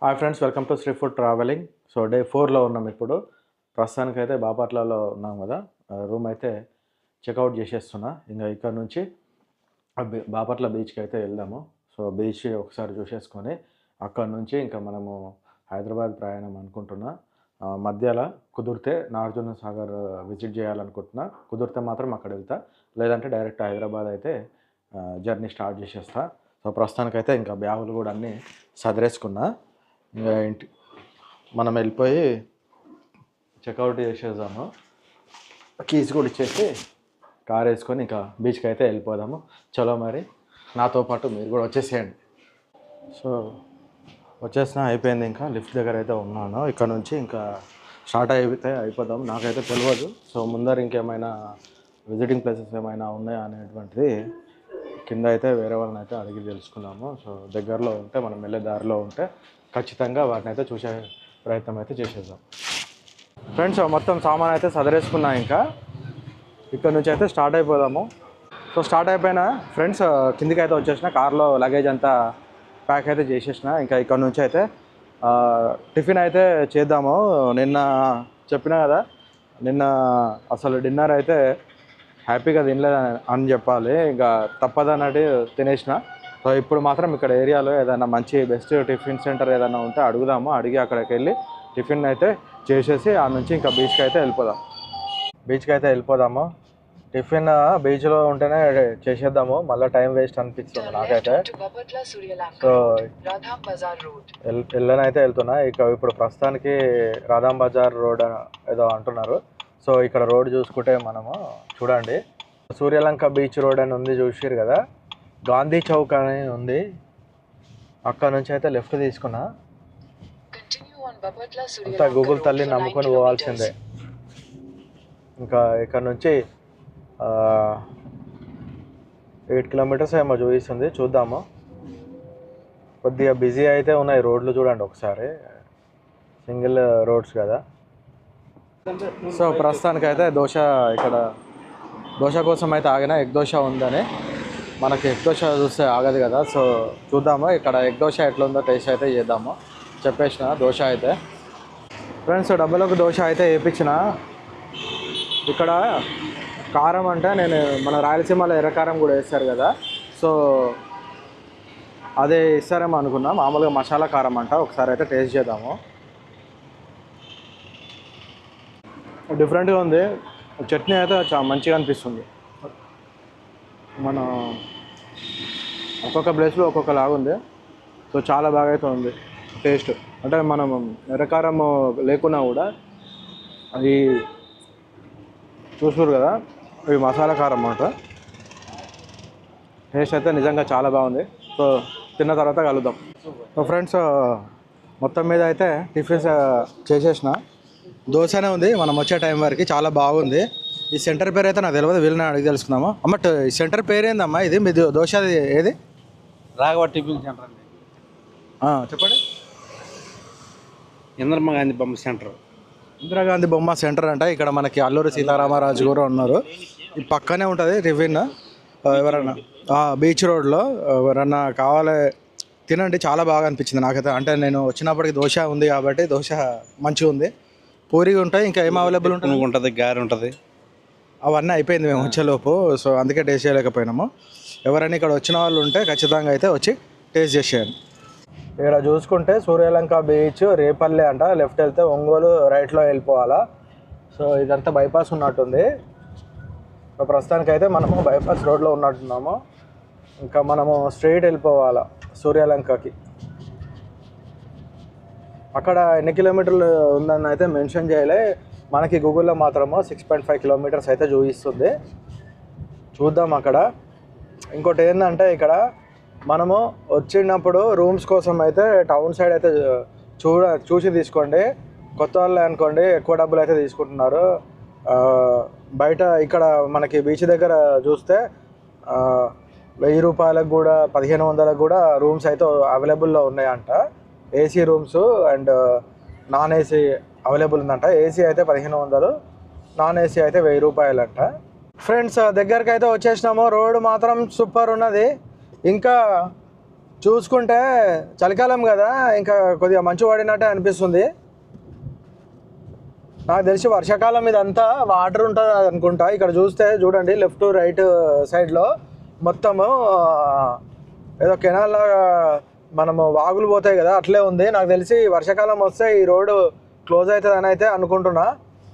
Hi friends, welcome to Sri food travelling. So day 4లో ఉన్నాం. ఇప్పుడు ప్రస్తుతానికైతే బాపట్లలో ఉన్నాం కదా. రూమ్ అయితే చెక్అవుట్ చేసేస్తున్నా. ఇంకా ఇక్కడ నుంచి బాపట్ల బీచ్కి అయితే వెళ్దాము. సో బీచ్ ఒకసారి చూసేసుకొని అక్కడ నుంచి ఇంకా మనము హైదరాబాద్ ప్రయాణం అనుకుంటున్నా. మధ్యలో కుదిరితే నాగార్జున సాగర్ విజిట్ చేయాలనుకుంటున్నా. కుదిరితే మాత్రం అక్కడ వెళ్తా, లేదంటే డైరెక్ట్ హైదరాబాద్ అయితే జర్నీ స్టార్ట్ చేసేస్తా. సో ప్రస్తుతానికైతే ఇంకా బ్యాగులు కూడా అన్నీ సదిరేసుకున్నా. ఇంకా ఇంటి మనం వెళ్ళిపోయి చెక్అవుట్ చేసేద్దాము. కీస్ కూడా ఇచ్చేసి కార్ వేసుకొని ఇంకా బీచ్కి అయితే వెళ్ళిపోదాము. చలో మరి నాతో పాటు మీరు కూడా వచ్చేసేయండి. సో వచ్చేసిన అయిపోయింది. ఇంకా లిఫ్ట్ దగ్గర అయితే ఉన్నాను. ఇక్కడ నుంచి ఇంకా స్టార్ట్ అయిపోదాం. నాకైతే తెలియదు. సో ముందర ఇంకేమైనా విజిటింగ్ ప్లేసెస్ ఏమైనా ఉన్నాయా అనేటువంటిది కింద అయితే వేరే వాళ్ళని అయితే అడిగి తెలుసుకున్నాము. సో దగ్గరలో ఉంటే, మనం వెళ్ళే దారిలో ఉంటే ఖచ్చితంగా వాటిని అయితే చూసే ప్రయత్నం అయితే చేసేద్దాం. ఫ్రెండ్స్, మొత్తం సామాన్ అయితే సదరేసుకున్నా. ఇంకా ఇక్కడ నుంచి అయితే స్టార్ట్ అయిపోదాము. సో స్టార్ట్ అయిపోయినా ఫ్రెండ్స్, కిందికి అయితే వచ్చేసిన. కార్లో లగేజ్ అంతా ప్యాక్ అయితే చేసేసిన. ఇంకా ఇక్కడ నుంచి అయితే టిఫిన్ అయితే చేద్దాము. నిన్న చెప్పినా కదా, నిన్న అసలు డిన్నర్ అయితే హ్యాపీగా తినలేదు అని చెప్పాలి. ఇంకా తప్పదన్నట్టు తినేసిన. సో ఇప్పుడు మాత్రం ఇక్కడ ఏరియాలో ఏదైనా మంచి బెస్ట్ టిఫిన్ సెంటర్ ఏదైనా ఉంటే అడుగుదాము. అడిగి అక్కడికి వెళ్ళి టిఫిన్ అయితే చేసేసి ఆ నుంచి ఇంకా బీచ్కి అయితే వెళ్ళిపోదాము. టిఫిన్ బీచ్లో ఉంటేనే చేసేద్దాము. మళ్ళీ టైం వేస్ట్ అనిపిస్తుంది నాకైతే. సో వెళ్ళనైతే వెళ్తున్నా. ఇక ఇప్పుడు ప్రస్తుతానికి రాధాం బజార్ రోడ్ ఏదో అంటున్నారు. సో ఇక్కడ రోడ్ చూసుకుంటే మనము చూడండి, సూర్యలంక బీచ్ రోడ్ అని ఉంది, చూసిరు కదా. గాంధీ చౌక్ అని ఉంది. అక్కడ నుంచి అయితే లెఫ్ట్ తీసుకున్నా. అంతా గూగుల్ తల్లి నమ్ముకొని పోవాల్సిందే. ఇంకా ఇక్కడ నుంచి 8 కిలోమీటర్స్ ఏమో చూపిస్తుంది. చూద్దాము. కొద్దిగా బిజీ అయితే ఉన్నాయి రోడ్లు. చూడండి ఒకసారి, సింగిల్ రోడ్స్ కదా. సో ప్రస్తుతానికైతే దోశ కోసం అయితే ఆగిన. ఎగ్ దోశ ఉందని. మనకి ఎగ్ దోశ చూస్తే ఆగదు కదా. సో చూద్దాము ఇక్కడ ఎగ్ దోశ ఎట్లుందో టేస్ట్ అయితే చేద్దాము. చెప్పేసిన దోశ అయితే ఫ్రెండ్స్, డబ్బులకు దోశ అయితే వేయించిన. ఇక్కడ కారం అంటే మన రాయలసీమలో ఎర్రకారం కూడా వేస్తారు కదా. సో అదే ఇస్తారేమో అనుకున్నా. మామూలుగా మసాలా కారం అంట. ఒకసారి అయితే టేస్ట్ చేద్దాము. డిఫరెంట్గా ఉంది. చట్నీ అయితే చాలా మంచిగా అనిపిస్తుంది. మన ఒక్కొక్క ప్లేస్లో ఒక్కొక్క లాగా ఉంది. సో చాలా బాగా అయితే ఉంది టేస్ట్. అంటే మనం ఎర్రకారం లేకున్నా కూడా అది చూసుకోరు కదా, ఇవి మసాలా కారం అన్నమాట. టేస్ట్ అయితే నిజంగా చాలా బాగుంది. సో తిన్న తర్వాత కలుద్దాం. సో ఫ్రెండ్స్, మొత్తం మీద అయితే టిఫిన్స్ చేసేసిన. దోశనే ఉంది మనం వచ్చే టైం వరకు. చాలా బాగుంది. ఈ సెంటర్ పేరు అయితే నాకు తెలియదు, వీళ్ళని అడిగి తెలుసుకుందాము. అమ్మ, ఈ సెంటర్ పేరు ఏందమ్మా? ఇది మీ దోశ ఏది? రాఘవ టిఫిన్ సెంటర్ అండి. చెప్పండి. ఇందిరాగాంధీ బొమ్మ సెంటర్. ఇందిరాగాంధీ బొమ్మ సెంటర్ అంట. ఇక్కడ మనకి అల్లూరి సీతారామరాజు కూడా ఉన్నారు. ఈ పక్కనే ఉంటుంది టిఫిన్. ఎవరన్నా బీచ్ రోడ్లో ఎవరన్నా కావాలి తినండి. చాలా బాగా అనిపించింది నాకైతే. అంటే నేను వచ్చినప్పటికి దోశ ఉంది కాబట్టి దోశ మంచిగా ఉంది. పూరిగా ఉంటాయి. ఇంకా ఏం అవైలబుల్ ఉంటుంది? గారి ఉంటుంది. అవన్నీ అయిపోయింది మేము వచ్చేలోపు. సో అందుకే టేస్ట్ చేయలేకపోయినాము. ఎవరైనా ఇక్కడ వచ్చిన వాళ్ళు ఉంటే ఖచ్చితంగా అయితే వచ్చి టేస్ట్ చేసేయండి. ఇక్కడ చూసుకుంటే సూర్యలంక బీచ్, రేపల్లె అంట. లెఫ్ట్ వెళ్తే ఒంగోలు, రైట్లో వెళ్ళిపోవాలా. సో ఇదంతా బైపాస్ ఉన్నట్టుంది. సో ప్రస్తుతానికైతే మనము బైపాస్ రోడ్లో ఉన్నట్టున్నాము. ఇంకా మనము స్ట్రైట్ వెళ్ళిపోవాలా సూర్యలంకకి. అక్కడ ఎన్ని కిలోమీటర్లు ఉందని అయితే మెన్షన్ చేయలే. మనకి గూగుల్లో మాత్రము 6.5 కిలోమీటర్స్ అయితే చూపిస్తుంది. చూద్దాం అక్కడ. ఇంకోటి ఏంటంటే, ఇక్కడ మనము వచ్చినప్పుడు రూమ్స్ కోసం అయితే టౌన్ సైడ్ అయితే చూసి తీసుకోండి. కొత్త వాళ్ళే అనుకోండి ఎక్కువ డబ్బులు అయితే తీసుకుంటున్నారు. బయట ఇక్కడ మనకి బీచ్ దగ్గర చూస్తే 1000 రూపాయలకు కూడా 1500లకు కూడా రూమ్స్ అయితే అవైలబుల్లో ఉన్నాయంట. AC rooms and non AC available ఉందంట. ఏసీ అయితే 1500, నాన్ ఏసీ అయితే 1000 రూపాయలు అంట. ఫ్రెండ్స్, దగ్గరికి అయితే వచ్చేసినాము. రోడ్డు మాత్రం సూపర్ ఉన్నది. ఇంకా చూసుకుంటే చలికాలం కదా, ఇంకా కొద్దిగా మంచు పడినట్టే అనిపిస్తుంది. నాకు తెలిసి వర్షాకాలం ఇదంతా వాటర్ ఉంటుంది అనుకుంటా. ఇక్కడ చూస్తే చూడండి, లెఫ్ట్ రైట్ సైడ్లో మొత్తము ఏదో కెనాల్ లాగా మనము వాగులు పోతాయి కదా, అట్లే ఉంది. నాకు తెలిసి వర్షాకాలం వస్తే ఈ రోడ్డు క్లోజ్ అవుతుంది అని అయితే అనుకుంటున్నా.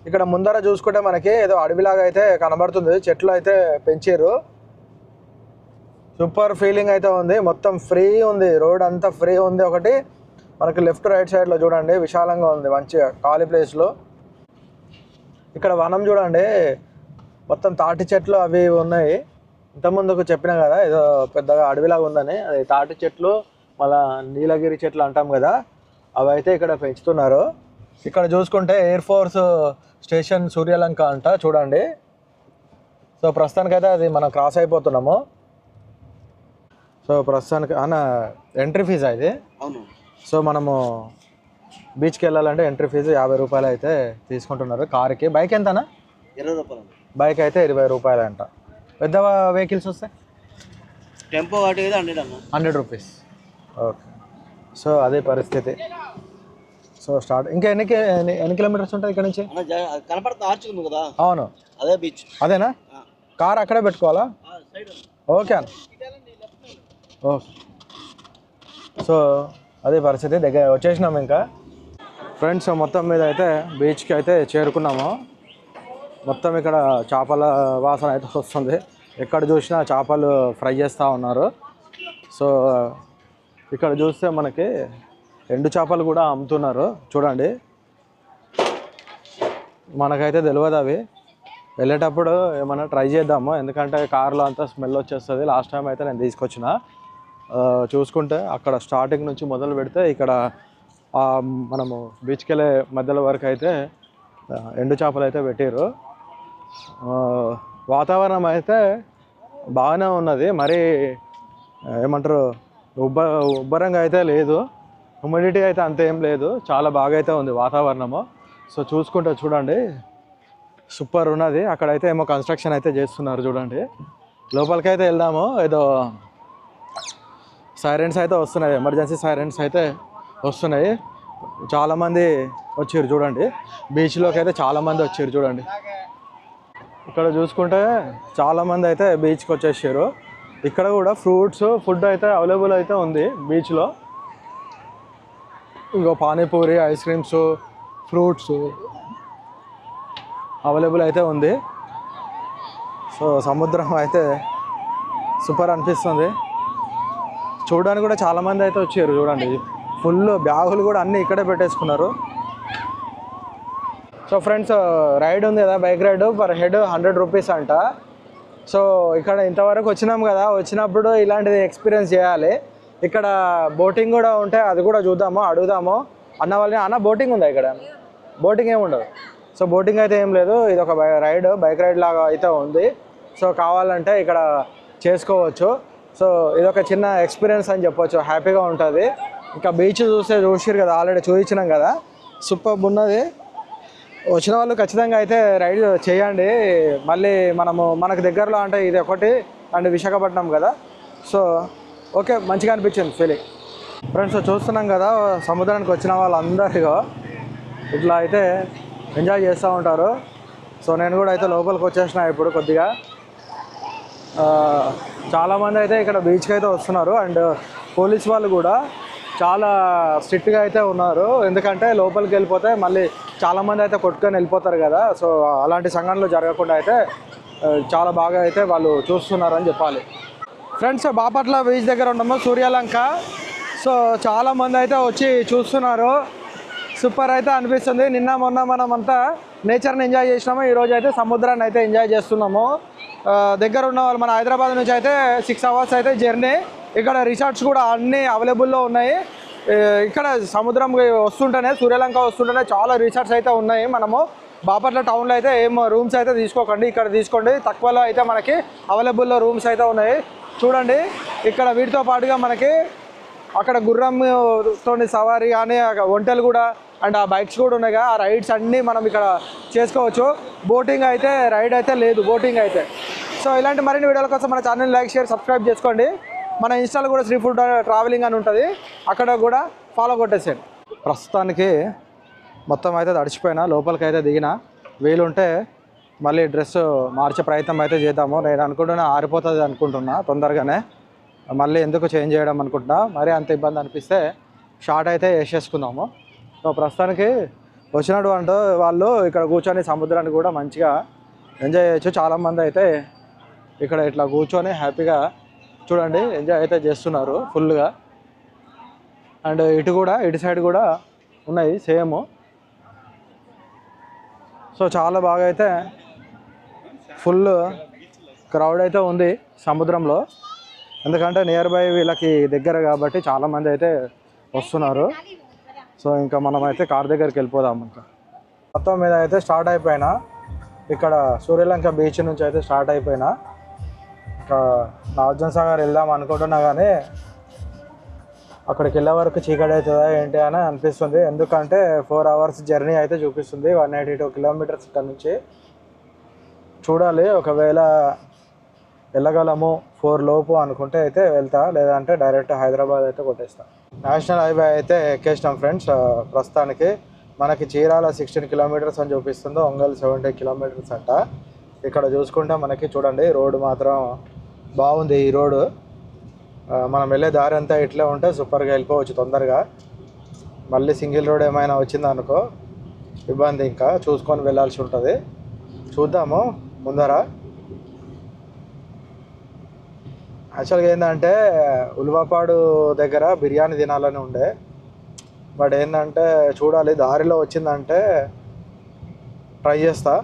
ఇక్కడ ముందర చూసుకుంటే మనకి ఏదో అడవిలాగా అయితే కనబడుతుంది, చెట్లు అయితే పెంచారు. సూపర్ ఫీలింగ్ అయితే ఉంది, మొత్తం ఫ్రీ ఉంది, రోడ్ అంతా ఫ్రీ ఉంది. ఒకటి మనకి లెఫ్ట్ రైట్ సైడ్లో చూడండి విశాలంగా ఉంది, మంచిగా ఖాళీ ప్లేస్లో. ఇక్కడ వనం చూడండి, మొత్తం తాటి చెట్లు అవి ఉన్నాయి. ఇంతకుముందుకు చెప్పినా కదా ఏదో పెద్దగా అడవిలాగా ఉందని, అది తాటి చెట్లు మళ్ళా నీలగిరి చెట్లు అంటాం కదా, అవి అయితే ఇక్కడ పెంచుతున్నారు. ఇక్కడ చూసుకుంటే ఎయిర్ ఫోర్స్ స్టేషన్ సూర్యలంక అంట చూడండి. సో ప్రస్తుతానికైతే అది మనం క్రాస్ అయిపోతున్నాము. సో ప్రస్తుతానికి అన్న ఎంట్రీ ఫీజు ఇది. అవును. సో మనము బీచ్కి వెళ్ళాలంటే ఎంట్రీ ఫీజు 50 రూపాయలు అయితే తీసుకుంటున్నారు కార్కి. బైక్ ఎంతనా? 20 రూపాయలు. బైక్ అయితే 20 రూపాయలు అంట. పెద్ద వెహికల్స్ వస్తే టెంపో వాటి 100 రూపీస్. ఓకే, సో అదే పరిస్థితి. సో స్టార్ట్ ఇంకా ఎన్ని కిలోమీటర్స్ ఉంటుంది ఇక్కడ నుంచి? కనపడుతుంది ఆర్చ్ ఉంది కదా. అవును, అదే బీచ్. అదేనా? కార్ అక్కడే పెట్టుకోవాలా? ఓకే అన్న, ఓకే. సో అదే పరిస్థితి, దగ్గర వచ్చేసినాము ఇంకా ఫ్రెండ్స్. మొత్తం మీద అయితే బీచ్కి అయితే చేరుకున్నాము. మొత్తం ఇక్కడ చేపల వాసన అయితే వస్తుంది, ఎక్కడ చూసినా చేపలు ఫ్రై చేస్తూ ఉన్నారు. సో ఇక్కడ చూస్తే మనకి ఎండు చేపలు కూడా అమ్ముతున్నారు చూడండి. మనకైతే తెలియదు అవి, వెళ్ళేటప్పుడు ఏమైనా ట్రై చేద్దాము, ఎందుకంటే కార్లో అంతా స్మెల్ వచ్చేస్తుంది. లాస్ట్ టైం అయితే నేను తీసుకొచ్చిన. చూసుకుంటే అక్కడ స్టార్టింగ్ నుంచి మొదలు పెడితే ఇక్కడ మనము బీచ్కి వెళ్ళే మధ్యలో వరకు అయితే ఎండు చేపలు అయితే పెట్టారు. వాతావరణం అయితే బాగానే ఉన్నది, మరి ఏమంటారు ఉబ్బరంగా అయితే లేదు, హ్యూమిడిటీ అయితే అంత ఏం లేదు, చాలా బాగా అయితే ఉంది వాతావరణము. సో చూసుకుంటే చూడండి సూపర్ ఉన్నది. అక్కడైతే ఏమో కన్స్ట్రక్షన్ అయితే చేస్తున్నారు చూడండి. లోపలికైతే వెళ్దాము. ఏదో సైరన్స్ అయితే వస్తున్నాయి, ఎమర్జెన్సీ సైరన్స్ అయితే వస్తున్నాయి. చాలామంది వచ్చారు చూడండి, బీచ్లోకి అయితే చాలామంది వచ్చారు చూడండి. ఇక్కడ చూసుకుంటే చాలామంది అయితే బీచ్కి వచ్చేసారు. ఇక్కడ కూడా ఫ్రూట్స్ ఫుడ్ అయితే అవైలబుల్ అయితే ఉంది బీచ్లో. ఇంకో panipuri, ice creams, fruits available అయితే ఉంది. సో సముద్రం అయితే సూపర్ అనిపిస్తుంది. చూడడానికి కూడా చాలామంది అయితే వచ్చారు చూడండి. ఫుల్ బ్యాగులు కూడా అన్నీ ఇక్కడే పెట్టేసుకున్నారు. సో ఫ్రెండ్స్, రైడ్ ఉంది కదా, bike ride per head 100 rupees అంట. సో ఇక్కడ ఇంతవరకు వచ్చినాం కదా, వచ్చినప్పుడు ఇలాంటిది ఎక్స్పీరియన్స్ చేయాలి. ఇక్కడ బోటింగ్ కూడా ఉంటే అది కూడా చూద్దాము, అడుగుదాము అన్న వాళ్ళని. అన్న బోటింగ్ ఉందా ఇక్కడ? బోటింగ్ ఏమి ఉండదు. సో బోటింగ్ అయితే ఏం లేదు, ఇది ఒక రైడ్, బైక్ రైడ్ లాగా అయితే ఉంది. సో కావాలంటే ఇక్కడ చేసుకోవచ్చు. సో ఇదొక చిన్న ఎక్స్పీరియన్స్ అని చెప్పొచ్చు, హ్యాపీగా ఉంటుంది. ఇంకా బీచ్ చూసిరు కదా, ఆల్రెడీ చూపించినాం కదా, సూపర్ ఉన్నది. వచ్చిన వాళ్ళు ఖచ్చితంగా అయితే రైడ్ చేయండి. మళ్ళీ మనకు దగ్గరలో అంటే ఇది ఒకటి అండ్ విశాఖపట్నం కదా. సో ఓకే, మంచిగా అనిపించింది ఫీలింగ్. ఫ్రెండ్స్ చూస్తున్నాం కదా, సముద్రానికి వచ్చిన వాళ్ళందరిగా ఇట్లా అయితే ఎంజాయ్ చేస్తూ ఉంటారు. సో నేను కూడా అయితే లోపలికి వచ్చేసిన ఇప్పుడు కొద్దిగా. చాలామంది అయితే ఇక్కడ బీచ్కి అయితే వస్తున్నారు. అండ్ పోలీస్ వాళ్ళు కూడా చాలా స్ట్రిక్ట్గా అయితే ఉన్నారు, ఎందుకంటే లోపలికి వెళ్ళిపోతే మళ్ళీ చాలామంది అయితే కొట్టుకొని వెళ్ళిపోతారు కదా. సో అలాంటి సంఘటనలు జరగకుండా అయితే చాలా బాగా అయితే వాళ్ళు చూస్తున్నారని చెప్పాలి. ఫ్రెండ్స్, బాపట్ల బీచ్ దగ్గర ఉన్నాము, సూర్యలంక. సో చాలామంది అయితే వచ్చి చూస్తున్నారు, సూపర్ అయితే అనిపిస్తుంది. నిన్న మొన్న మనం అంతా నేచర్ని ఎంజాయ్ చేసినాము, ఈరోజు అయితే సముద్రాన్ని అయితే ఎంజాయ్ చేస్తున్నాము. దగ్గర ఉన్న వాళ్ళు మన హైదరాబాద్ నుంచి అయితే 6 అవర్స్ అయితే జర్నీ. ఇక్కడ రిసార్ట్స్ కూడా అన్నీ అవైలబుల్లో ఉన్నాయి. ఇక్కడ సముద్రం వస్తుంటేనే, సూర్యలంక వస్తుంటేనే చాలా రిసార్ట్స్ అయితే ఉన్నాయి. మనము బాపట్ల టౌన్లో అయితే ఏం రూమ్స్ అయితే తీసుకోకండి, ఇక్కడ తీసుకోండి. తక్కువలో అయితే మనకి అవైలబుల్లో రూమ్స్ అయితే ఉన్నాయి చూడండి. ఇక్కడ వీటితో పాటుగా మనకి అక్కడ గుర్రంతో సవారీ కానీ ఒంటెలు కూడా అండ్ ఆ బైక్స్ కూడా ఉన్నాయి కదా, ఆ రైడ్స్ అన్నీ మనం ఇక్కడ చేసుకోవచ్చు. బోటింగ్ అయితే రైడ్ అయితే లేదు, బోటింగ్ అయితే. సో ఇలాంటి మరిన్ని వీడియోల కోసం మన ఛానల్ లైక్, షేర్, సబ్స్క్రైబ్ చేసుకోండి. మన ఇన్స్టాలో కూడా శ్రీ ఫుడ్ ట్రావెలింగ్ అని ఉంటుంది, అక్కడ కూడా ఫాలో కొట్టేసేయండి. ప్రస్తుతానికి మొత్తం అయితే తడిచిపోయినా, లోపలికి అయితే దిగిన. వీలుంటే మళ్ళీ డ్రెస్ మార్చే ప్రయత్నం అయితే చేద్దాము. నేను అనుకుంటున్నా ఆరిపోతుంది అనుకుంటున్నా తొందరగానే, మళ్ళీ ఎందుకు చేంజ్ చేయడం అనుకుంటున్నా. మరీ అంత ఇబ్బంది అనిపిస్తే షార్ట్ అయితే వేసేసుకుందాము. సో ప్రస్తుతానికి వచ్చినట్టు అంటే వాళ్ళు ఇక్కడ కూర్చొని సముద్రాన్ని కూడా మంచిగా ఎంజాయ్ చేయొచ్చు. చాలామంది అయితే ఇక్కడ ఇట్లా కూర్చొని హ్యాపీగా చూడండి ఎంజాయ్ అయితే చేస్తున్నారు ఫుల్గా. అండ్ ఇటు సైడ్ కూడా ఉన్నాయి సేమ్. సో చాలా బాగా అయితే ఫుల్ క్రౌడ్ అయితే ఉంది సముద్రంలో, ఎందుకంటే నియర్ బై వీళ్ళకి దగ్గర కాబట్టి చాలామంది అయితే వస్తున్నారు. సో ఇంకా మనం అయితే కార్ దగ్గరికి వెళ్ళిపోదాం. ఇంకా మొత్తం మీద అయితే స్టార్ట్ అయిపోయినా, ఇక్కడ సూర్యలంక బీచ్ నుంచి అయితే స్టార్ట్ అయిపోయినా. ఇంకా నాగార్జున సాగర్ వెళ్దాం అనుకుంటున్నా కానీ అక్కడికి వెళ్ళే వరకు చీకటి అవుతుందా ఏంటి అని అనిపిస్తుంది. ఎందుకంటే 4 hours జర్నీ అయితే చూపిస్తుంది, 182 kilometers ఇక్కడ నుంచి. చూడాలి, ఒకవేళ వెళ్ళగలము 4 లోపు అనుకుంటే అయితే వెళ్తా, లేదంటే డైరెక్ట్ హైదరాబాద్ అయితే కొట్టేస్తా. నేషనల్ హైవే అయితే ఎక్కేసినాం ఫ్రెండ్స్. ప్రస్తుతానికి మనకి చీరాల 16 kilometers అని చూపిస్తుంది, ఒంగోలు 70 kilometers అంట. ఇక్కడ చూసుకుంటే మనకి చూడండి రోడ్డు మాత్రం బాగుంది. ఈ రోడ్డు మనం వెళ్ళే దారి అంతా ఇట్లే ఉంటే సూపర్గా వెళ్ళిపోవచ్చు తొందరగా. మళ్ళీ సింగిల్ రోడ్ ఏమైనా వచ్చిందనుకో ఇబ్బంది, ఇంకా చూసుకొని వెళ్ళాల్సి ఉంటుంది. చూద్దాము ముందర. యాక్చువల్గా ఏంటంటే ఉల్వపాడు దగ్గర బిర్యానీ తినాలని ఉండే, బట్ ఏంటంటే చూడాలి, దారిలో వచ్చిందంటే ట్రై చేస్తా.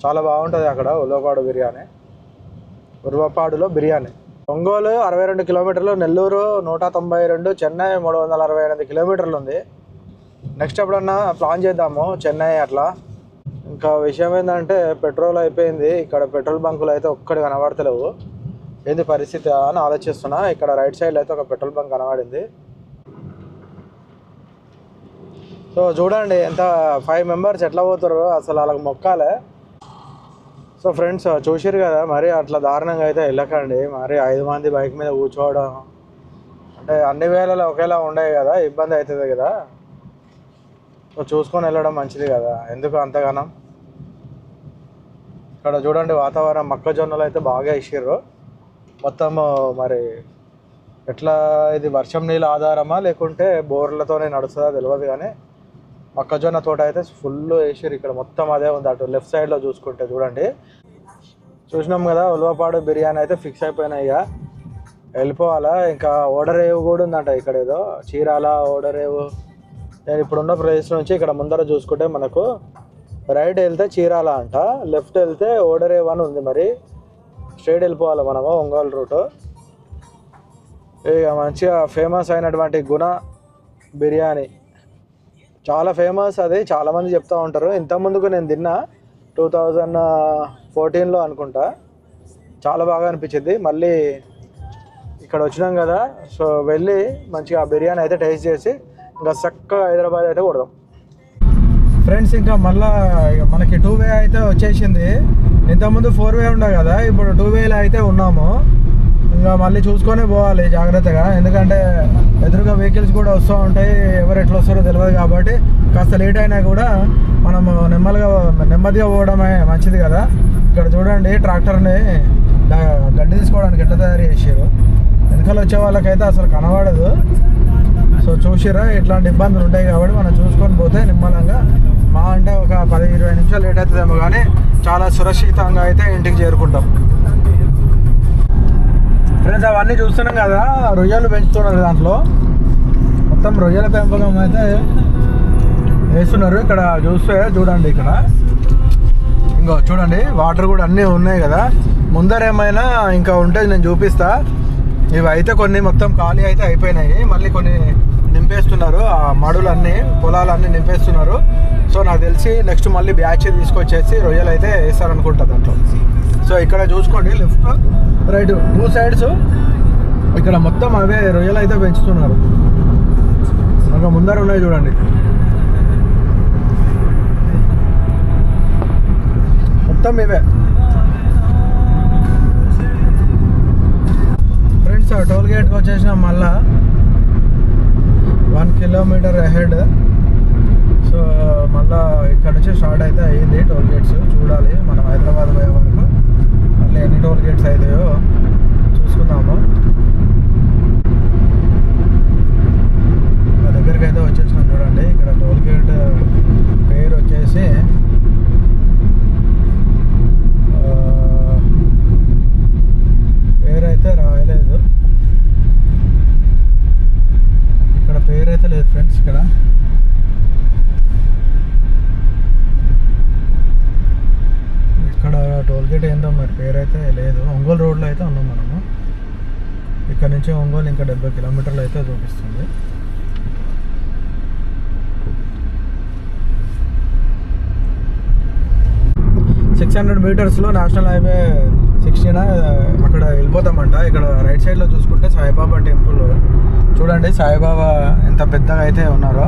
చాలా బాగుంటుంది అక్కడ ఉల్వపాడు బిర్యానీ, ఉల్వపాడులో బిర్యానీ. ఒంగోలు 62 kilometers, నెల్లూరు 192, చెన్నై 368 kilometers ఉంది. నెక్స్ట్ ఎప్పుడన్నా ప్లాన్ చేద్దాము చెన్నై అట్లా. ఇంకా విషయం ఏంటంటే పెట్రోల్ అయిపోయింది ఇక్కడ, పెట్రోల్ బంకులు అయితే ఒక్కటి కనబడతలేవు. ఏంది పరిస్థితి అని ఆలోచిస్తున్నా. ఇక్కడ రైట్ సైడ్లో అయితే ఒక పెట్రోల్ బంక్ కనబడింది. సో చూడండి ఎంత 5 members ఎట్లా పోతారు, అసలు వాళ్ళకి మొక్కాలే. సో ఫ్రెండ్స్ చూసిరు కదా, మరి అట్లా దారుణంగా అయితే వెళ్ళకండి. మరి 5 మంది బైక్ మీద కూర్చోవడం అంటే అన్ని వేళలో ఒకేలా ఉండవు కదా, ఇబ్బంది అవుతుంది కదా. సో చూసుకొని వెళ్ళడం మంచిది కదా, ఎందుకు అంతగానం. ఇక్కడ చూడండి వాతావరణం, మొక్కజొన్నలు అయితే బాగా ఇచ్చిర్రు మొత్తము. మరి ఎట్లా ఇది వర్షం నీళ్ళ ఆధారమా లేకుంటే బోర్లతోనే నడుస్తుందా తెలియదు, కానీ మొక్కజొన్న తోట అయితే ఫుల్ వేసిర్రు ఇక్కడ మొత్తం. అదే ఉంది అటు లెఫ్ట్ సైడ్లో చూసుకుంటే చూడండి. చూసినాం కదా ఉల్వపాడు బిర్యానీ అయితే ఫిక్స్ అయిపోయినాయి. ఇక వెళ్ళిపోవాలా. ఇంకా ఓడరేవు కూడా ఉందంట ఇక్కడ, ఏదో చీరాల ఓడరేవు. నేను ఇప్పుడున్న ప్లేస్ నుంచి ఇక్కడ ముందర చూసుకుంటే మనకు రైట్ వెళ్తే చీరాల అంట, లెఫ్ట్ వెళ్తే ఓడరేవు అని ఉంది. మరి స్ట్రైట్ వెళ్ళిపోవాలి మనము ఒంగోలు రూటు. ఇక మంచిగా ఫేమస్ అయినటువంటి గుణ బిర్యానీ చాలా ఫేమస్, అది చాలామంది చెప్తూ ఉంటారు. ఇంతకుముందుకు నేను తిన్నా 2014లో అనుకుంటా, చాలా బాగా అనిపించింది. మళ్ళీ ఇక్కడ వచ్చినాం కదా, సో వెళ్ళి మంచిగా ఆ బిర్యానీ అయితే టేస్ట్ చేసి ఇంకా చక్కగా హైదరాబాద్ అయితే కొడదాం ఫ్రెండ్స్. ఇంకా మళ్ళీ మనకి 2-way అయితే వచ్చేసింది. ఇంతకుముందు 4-way ఉండే కదా, ఇప్పుడు 2-wayలో అయితే ఉన్నాము. ఇంకా మళ్ళీ చూసుకొని పోవాలి జాగ్రత్తగా, ఎందుకంటే ఎదురుగా వెహికల్స్ కూడా వస్తూ ఉంటాయి, ఎవరు ఎట్లా వస్తారో తెలియదు. కాబట్టి కాస్త లేట్ అయినా కూడా మనము నెమ్మదిగా పోవడమే మంచిది కదా. ఇక్కడ చూడండి ట్రాక్టర్ని గడ్డి తీసుకోవడానికి ఎట్లా తయారు చేసారు. వెనకాల వచ్చే వాళ్ళకైతే అసలు కనబడదు. సో చూసిరా ఇట్లాంటి ఇబ్బందులు ఉంటాయి కాబట్టి మనం చూసుకొని పోతే నిమ్మలంగా, మా అంటే ఒక 10-20 నిమిషాలు లేట్ అవుతుందేమో కానీ చాలా సురక్షితంగా అయితే ఇంటికి చేరుకుంటాం ఫ్రెండ్స్. అవన్నీ చూస్తున్నాం కదా, రొయ్యలు పెంచుతున్నారు దాంట్లో, మొత్తం రొయ్యల పెంపకం అయితే వేస్తున్నారు. ఇక్కడ చూస్తే చూడండి, ఇక్కడ ఇంకో చూడండి వాటర్ కూడా అన్నీ ఉన్నాయి కదా. ముందర ఏమైనా ఇంకా ఉంటే నేను చూపిస్తా. ఇవి అయితే కొన్ని మొత్తం ఖాళీ అయితే అయిపోయినాయి, మళ్ళీ కొన్ని నింపేస్తున్నారు. ఆ మడులన్నీ పొలాలన్నీ నింపేస్తున్నారు. సో నాకు తెలిసి నెక్స్ట్ మళ్ళీ బ్యాచ్ తీసుకొచ్చేసి రొయ్యలు అయితే వేస్తారనుకుంటా దాంట్లో. సో ఇక్కడ చూసుకోండి లెఫ్ట్ రైట్ 2 sides ఇక్కడ మొత్తం అవే రొయ్యలు అయితే పెంచుతున్నారు. ఇంకా ముందర ఉన్నాయి చూడండి, మొత్తం ఇవే ఫ్రెండ్స్ టోల్ గేట్కి వచ్చేసినాం మళ్ళా 1 కిలోమీటర్ అహెడ్. సో మళ్ళీ ఇక్కడ నుంచి స్టార్ట్ అయితే అయ్యింది టోల్ గేట్స్. చూడాలి మనం హైదరాబాద్ పోయే వరకు మళ్ళీ ఎన్ని టోల్ గేట్స్ అవుతాయో చూసుకుందాము. మా దగ్గరికి అయితే వచ్చేసినాం చూడండి. ఇక్కడ టోల్ గేట్ పేరు వచ్చేసి పేరైతే రాయలేదు, ఇక్కడ పేరైతే లేదు ఫ్రెండ్స్. ఇక్కడ టోల్ గేట్ ఏందో మరి పేరైతే లేదు. ఒంగోలు రోడ్లో అయితే ఉన్నాం మనము. ఇక్కడ నుంచి ఒంగోలు ఇంకా 70 కిలోమీటర్లు అయితే చూపిస్తుంది. మీటర్స్లో నేషనల్ హైవే 16 అక్కడ వెళ్ళిపోతామంట. ఇక్కడ రైట్ సైడ్లో చూసుకుంటే సాయిబాబా టెంపుల్ చూడండి. సాయిబాబా ఎంత పెద్దగా అయితే ఉన్నారో.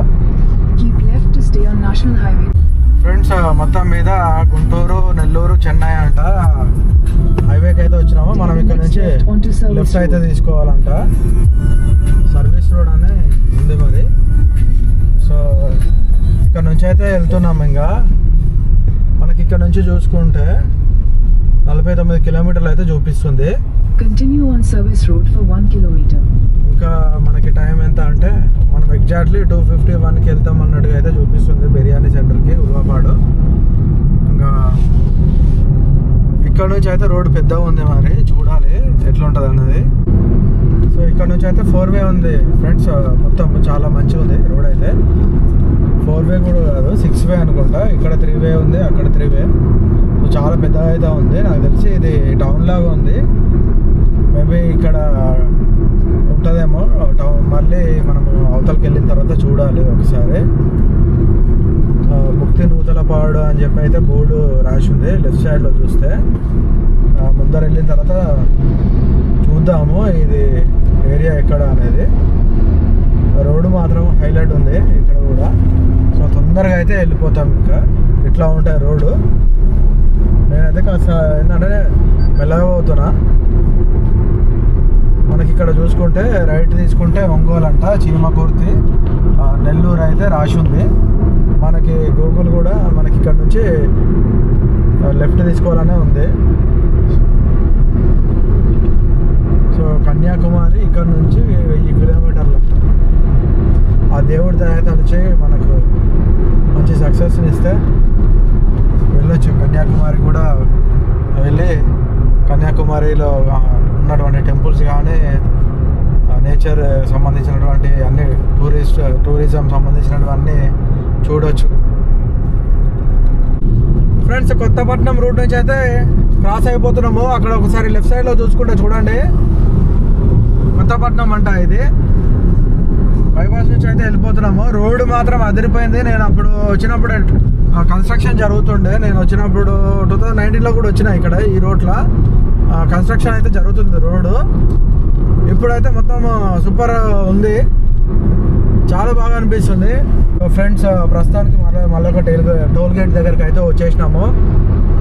ఫ్రెండ్స్ మొత్తం మీద గుంటూరు, నెల్లూరు, చెన్నై అంట హైవేకి అయితే వచ్చినాము. మనం ఇక్కడ నుంచి లెఫ్ట్ అయితే తీసుకోవాలంట. సర్వీస్ రోడ్ అనే ఉంది మరి. సో ఇక్కడ నుంచి అయితే వెళ్తున్నాము. ఇంకా మనకి ఇక్కడ నుంచి చూసుకుంటే 49 కిలోమీటర్లు అయితే చూపిస్తుంది. Continue on service road for 1 kilometer. ఇంకా మనకి టైం ఎంత అంటే మనం ఎగ్జాక్ట్లీ 2:51కి వెళ్తాం అన్నట్టుగా అయితే చూపిస్తుంది బిర్యానీ సెంటర్కి ఉల్వాపాడు. ఇంకా ఇక్కడ నుంచి అయితే రోడ్ పెద్దగా ఉంది మరి, చూడాలి ఎట్లా ఉంటుంది అన్నది. సో ఇక్కడ నుంచి అయితే 4-వే ఉంది ఫ్రెండ్స్. మొత్తం చాలా మంచిగా ఉంది రోడ్ అయితే. 4-వే కూడా కాదు, 6-వే అనుకుంటా. ఇక్కడ 3-వే ఉంది, అక్కడ 3-వే. చాలా పెద్దగా అయితే ఉంది. నాకు తెలిసి ఇది టౌన్ లాగా ఉంది. మేబీ ఇక్కడ ఉంటుందేమో టౌన్. మళ్ళీ మనము అవతలకి వెళ్ళిన తర్వాత చూడాలి ఒకసారి. ముక్తి నూతలపాడు అని చెప్పి అయితే బోర్డు రాసి ఉంది లెఫ్ట్ సైడ్లో చూస్తే. ముందర వెళ్ళిన తర్వాత చూద్దాము ఇది ఏరియా ఎక్కడ అనేది. రోడ్డు మాత్రం హైలైట్ ఉంది ఇక్కడ కూడా. సో తొందరగా అయితే వెళ్ళిపోతాం. ఇంకా ఇట్లా ఉంటాయి రోడ్డు. నేనైతే కాస్త ఏంటంటే మెల్లగా పోతున్నా. మనకి ఇక్కడ చూసుకుంటే రైట్ తీసుకుంటే ఒంగోలు అంట, చీమకుర్తి, నెల్లూరు అయితే రాసి ఉంది. మనకి గూగుల్ కూడా మనకి ఇక్కడ నుంచి లెఫ్ట్ తీసుకోవాలనే ఉంది. సో కన్యాకుమారి ఇక్కడ నుంచి 1000 కిలోమీటర్లు. ఆ దేవుడి దయ తలిచి మనకు మంచి సక్సెస్ని ఇస్తే వెళ్ళొచ్చు. కన్యాకుమారి కూడా వెళ్ళి కన్యాకుమారిలో ఉన్నటువంటి టెంపుల్స్ కానీ నేచర్ సంబంధించినటువంటి అన్ని టూరిజం సంబంధించినటువంటి చూడొచ్చు. ఫ్రెండ్స్ కొత్తపట్నం రూట్ నుంచి అయితే క్రాస్ అయిపోతున్నాము. అక్కడ ఒకసారి లెఫ్ట్ సైడ్లో చూసుకుంటే చూడండి, కొత్తపట్నం అంట ఇది. బైపాస్ నుంచి అయితే వెళ్ళిపోతున్నాము. రోడ్డు మాత్రం అదిరిపోయింది. నేను అప్పుడు వచ్చినప్పుడు కన్స్ట్రక్షన్ జరుగుతుండే. నేను వచ్చినప్పుడు 2019లో కూడా వచ్చిన ఇక్కడ ఈ రోడ్లో కన్స్ట్రక్షన్ అయితే జరుగుతుంది రోడ్డు. ఇప్పుడైతే మొత్తం సూపర్ ఉంది, చాలా బాగా అనిపిస్తుంది. ఫ్రెండ్స్ ప్రస్తుతానికి మళ్ళీ ఒక టోల్ గేట్ దగ్గరికి అయితే వచ్చేసినాము.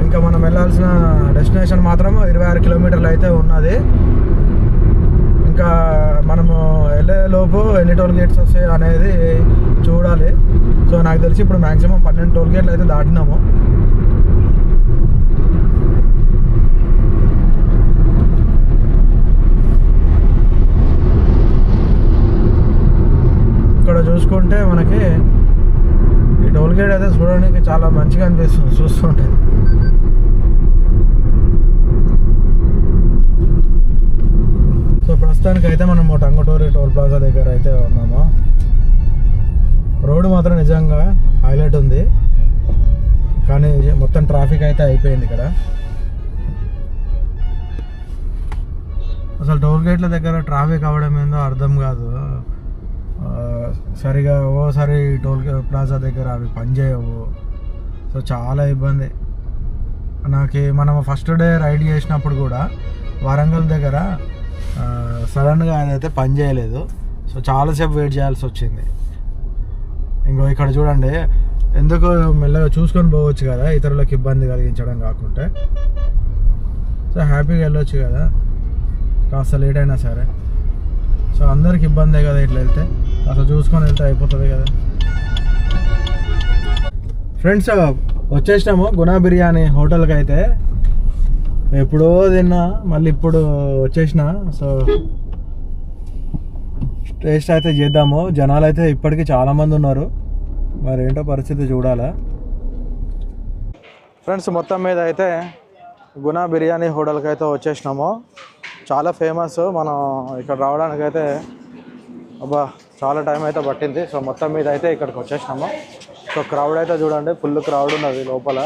ఇంకా మనం వెళ్ళాల్సిన డెస్టినేషన్ మాత్రం 26 కిలోమీటర్లు అయితే ఉన్నది. ఇంకా మనము వెళ్ళేలోపు ఎన్ని టోల్ గేట్స్ వస్తాయి అనేది చూడాలి. సో నాకు తెలిసి ఇప్పుడు మ్యాక్సిమం 12 టోల్ గేట్లు అయితే దాటినాము. ఇక్కడ చూసుకుంటే మనకి ఈ టోల్ గేట్ అయితే చూడడానికి చాలా మంచిగా అనిపిస్తుంది చూస్తుంటే. సో ప్రస్తుతానికి అయితే మనం టంగుటూరి టోల్ ప్లాజా దగ్గర అయితే ఉన్నాము. రోడ్డు మాత్రం నిజంగా హైలైట్ ఉంది, కానీ మొత్తం ట్రాఫిక్ అయితే అయిపోయింది ఇక్కడ. అసలు టోల్ గేట్ల దగ్గర ట్రాఫిక్ అవ్వడం ఏందో అర్థం కాదు. సరిగా ఓసారి టోల్ ప్లాజా దగ్గర అవి పనిచేయవు. సో చాలా ఇబ్బంది. మనం ఫస్ట్ డే రైడ్ చేసినప్పుడు కూడా వరంగల్ దగ్గర సడన్గా అదైతే పని చేయలేదు. సో చాలాసేపు వెయిట్ చేయాల్సి వచ్చింది. ఇంకో ఇక్కడ చూడండి, ఎందుకు మెల్లగా చూసుకొని పోవచ్చు కదా, ఇతరులకు ఇబ్బంది కలిగించడం కాకుండా. సో హ్యాపీగా వెళ్ళొచ్చు కదా, కాస్త లేట్ అయినా సరే. సో అందరికి ఇబ్బందే కదా ఇట్లా వెళ్తే, అసలు చూసుకొని వెళ్తే అయిపోతుంది కదా. ఫ్రెండ్స్ వచ్చేసినాము గునా బిర్యానీ హోటల్కి. అయితే ఎప్పుడో తిన్నా, మళ్ళీ ఇప్పుడు వచ్చేసిన. సో టేస్ట్ అయితే చేద్దాము. జనాలు అయితే ఇప్పటికీ చాలామంది ఉన్నారు, మరి ఏంటో పరిస్థితి చూడాలా. ఫ్రెండ్స్ మొత్తం మీద అయితే గునా బిర్యానీ హోటల్కి అయితే వచ్చేసినాము. చాలా ఫేమస్. మనం ఇక్కడ రావడానికి అయితే అబ్బా చాలా టైం అయితే పట్టింది. సో మొత్తం మీద అయితే ఇక్కడికి వచ్చేసినాము. సో క్రౌడ్ అయితే చూడండి, ఫుల్ క్రౌడ్ ఉన్నది లోపల.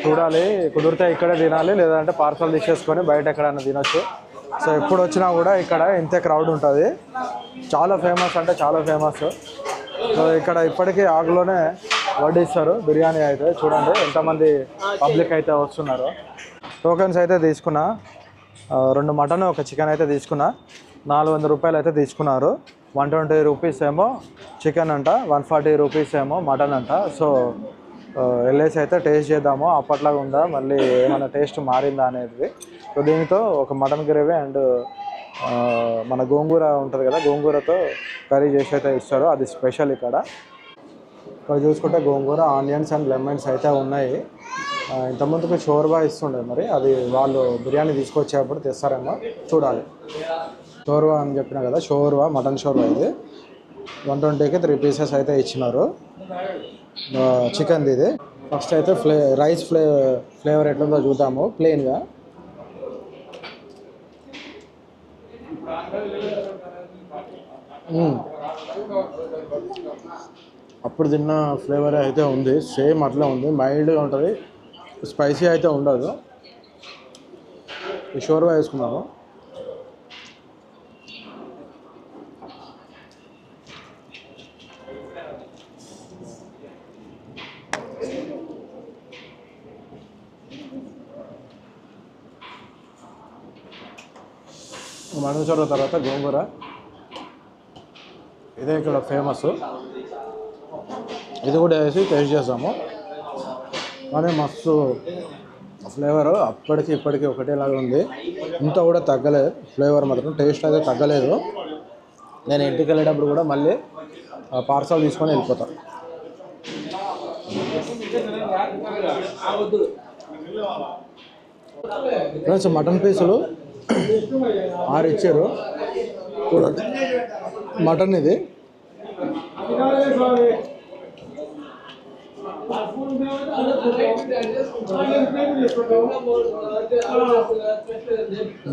చూడాలి, కుదిరితే ఇక్కడే తినాలి, లేదంటే పార్సల్ తీసేసుకొని బయట ఎక్కడైనా తినొచ్చు. సో ఎప్పుడు వచ్చినా కూడా ఇక్కడ ఇంతే క్రౌడ్ ఉంటుంది. చాలా ఫేమస్ అంటే చాలా ఫేమస్. సో ఇక్కడ ఇప్పటికీ ఆకులోనే వడ్డిస్తారు బిర్యానీ అయితే. చూడండి ఎంతమంది పబ్లిక్ అయితే వస్తున్నారు. టోకెన్స్ అయితే తీసుకున్నా, 2 మటన్ 1 చికెన్ అయితే తీసుకున్నా. 400 రూపాయలు అయితే తీసుకున్నారు. 120 రూపీస్ ఏమో చికెన్ అంట, 140 రూపీస్ ఏమో మటన్ అంట. సో వెళ్ళేసి అయితే టేస్ట్ చేద్దాము, అప్పట్లాగా ఉందా, మళ్ళీ ఏమైనా టేస్ట్ మారిందా అనేది. సో దీనితో ఒక మటన్ గ్రేవీ అండ్ మన గోంగూర ఉంటుంది కదా, గోంగూరతో కర్రీ చేసి అయితే ఇస్తారు. అది స్పెషల్ ఇక్కడ. ఇక్కడ చూసుకుంటే గోంగూర, ఆనియన్స్ అండ్ లెమన్స్ అయితే ఉన్నాయి. ఇంతకుముందుకు షోర్వా ఇస్తుండే, మరి అది వాళ్ళు బిర్యానీ తీసుకొచ్చేటప్పుడు తెస్తారేమో చూడాలి. షోర్వా అని చెప్పినా కదా, షోర్వా మటన్ షోర్వా ఇది 120కి 3 పీసెస్ అయితే ఇచ్చినారు. చికెన్ది ఇది. ఫస్ట్ అయితే రైస్ ఫ్లేవర్ ఎట్లుందో చూద్దాము ప్లెయిన్గా. అప్పుడు తిన్న ఫ్లేవర్ అయితే ఉంది, సేమ్ అట్లా ఉంది. మైల్డ్గా ఉంటుంది, స్పైసీ అయితే ఉండదు. ఈ షోర్వా వేసుకున్నాము. మటన్ షోర్వా తర్వాత గోంగూర, ఇదే ఇక్కడ ఫేమస్. ఇది కూడా వేసి టేస్ట్ చేస్తాము. కానీ మస్తు ఫ్లేవర్ అప్పటికి ఇప్పటికీ ఒకటేలాగా ఉంది. ఇంత కూడా తగ్గలేదు ఫ్లేవర్, మాత్రం టేస్ట్ అయితే తగ్గలేదు. నేను ఇంటికి వెళ్ళేటప్పుడు కూడా మళ్ళీ పార్సల్ తీసుకొని వెళ్ళిపోతాను. ఫ్రెండ్స్ మటన్ పీసులు 6 ఇచ్చారు. చూడండి మటన్ ఇది.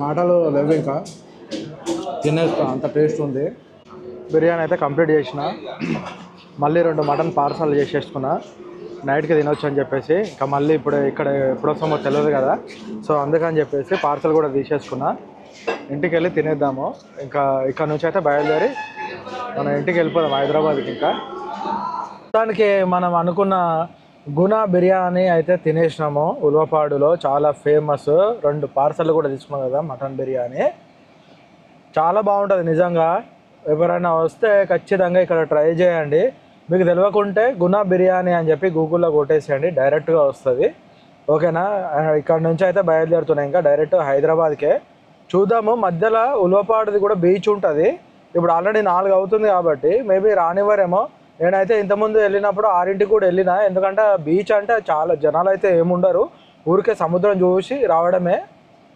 మాటలు లేవు, ఇంకా తినేస్తా, అంత టేస్ట్ ఉంది. బిర్యానీ అయితే కంప్లీట్ చేసిన. మళ్ళీ 2 మటన్ పార్సల్ చేసేసుకున్నా, నైట్కి తినొచ్చు అని చెప్పేసి. ఇంకా మళ్ళీ ఇప్పుడు ఇక్కడ ఎప్పుడు వస్తామో తెలియదు కదా, సో అందుకని చెప్పేసి పార్సల్ కూడా తీసేసుకున్నా. ఇంటికి వెళ్ళి తినేద్దాము. ఇంకా ఇక్కడ నుంచి అయితే బయలుదేరి మనం ఇంటికి వెళ్ళిపోదాం హైదరాబాద్కి. ఇంకా మొత్తానికి మనం అనుకున్న గునా బిర్యానీ అయితే తినేసినాము. ఉల్వపాడులో చాలా ఫేమస్. 2 పార్సల్ కూడా తీసుకున్నాం కదా మటన్ బిర్యానీ. చాలా బాగుంటుంది నిజంగా. ఎవరైనా వస్తే ఖచ్చితంగా ఇక్కడ ట్రై చేయండి. మీకు తెలియకుంటే గునా బిర్యానీ అని చెప్పి గూగుల్లో కొట్టేసేయండి, డైరెక్ట్గా వస్తుంది. ఓకేనా? ఇక్కడ నుంచి అయితే బయలుదేరుతున్నాయి ఇంకా డైరెక్ట్ హైదరాబాద్కే. చూద్దాము, మధ్యలో ఉల్వపాడుది కూడా బీచ్ ఉంటుంది. ఇప్పుడు ఆల్రెడీ 4 అవుతుంది కాబట్టి మేబీ రానివ్వరేమో. నేనైతే ఇంతకుముందు వెళ్ళినప్పుడు 6ంటికి కూడా వెళ్ళినా, ఎందుకంటే బీచ్ అంటే చాలా జనాలు అయితే ఏముండరు, ఊరికే సముద్రం చూసి రావడమే.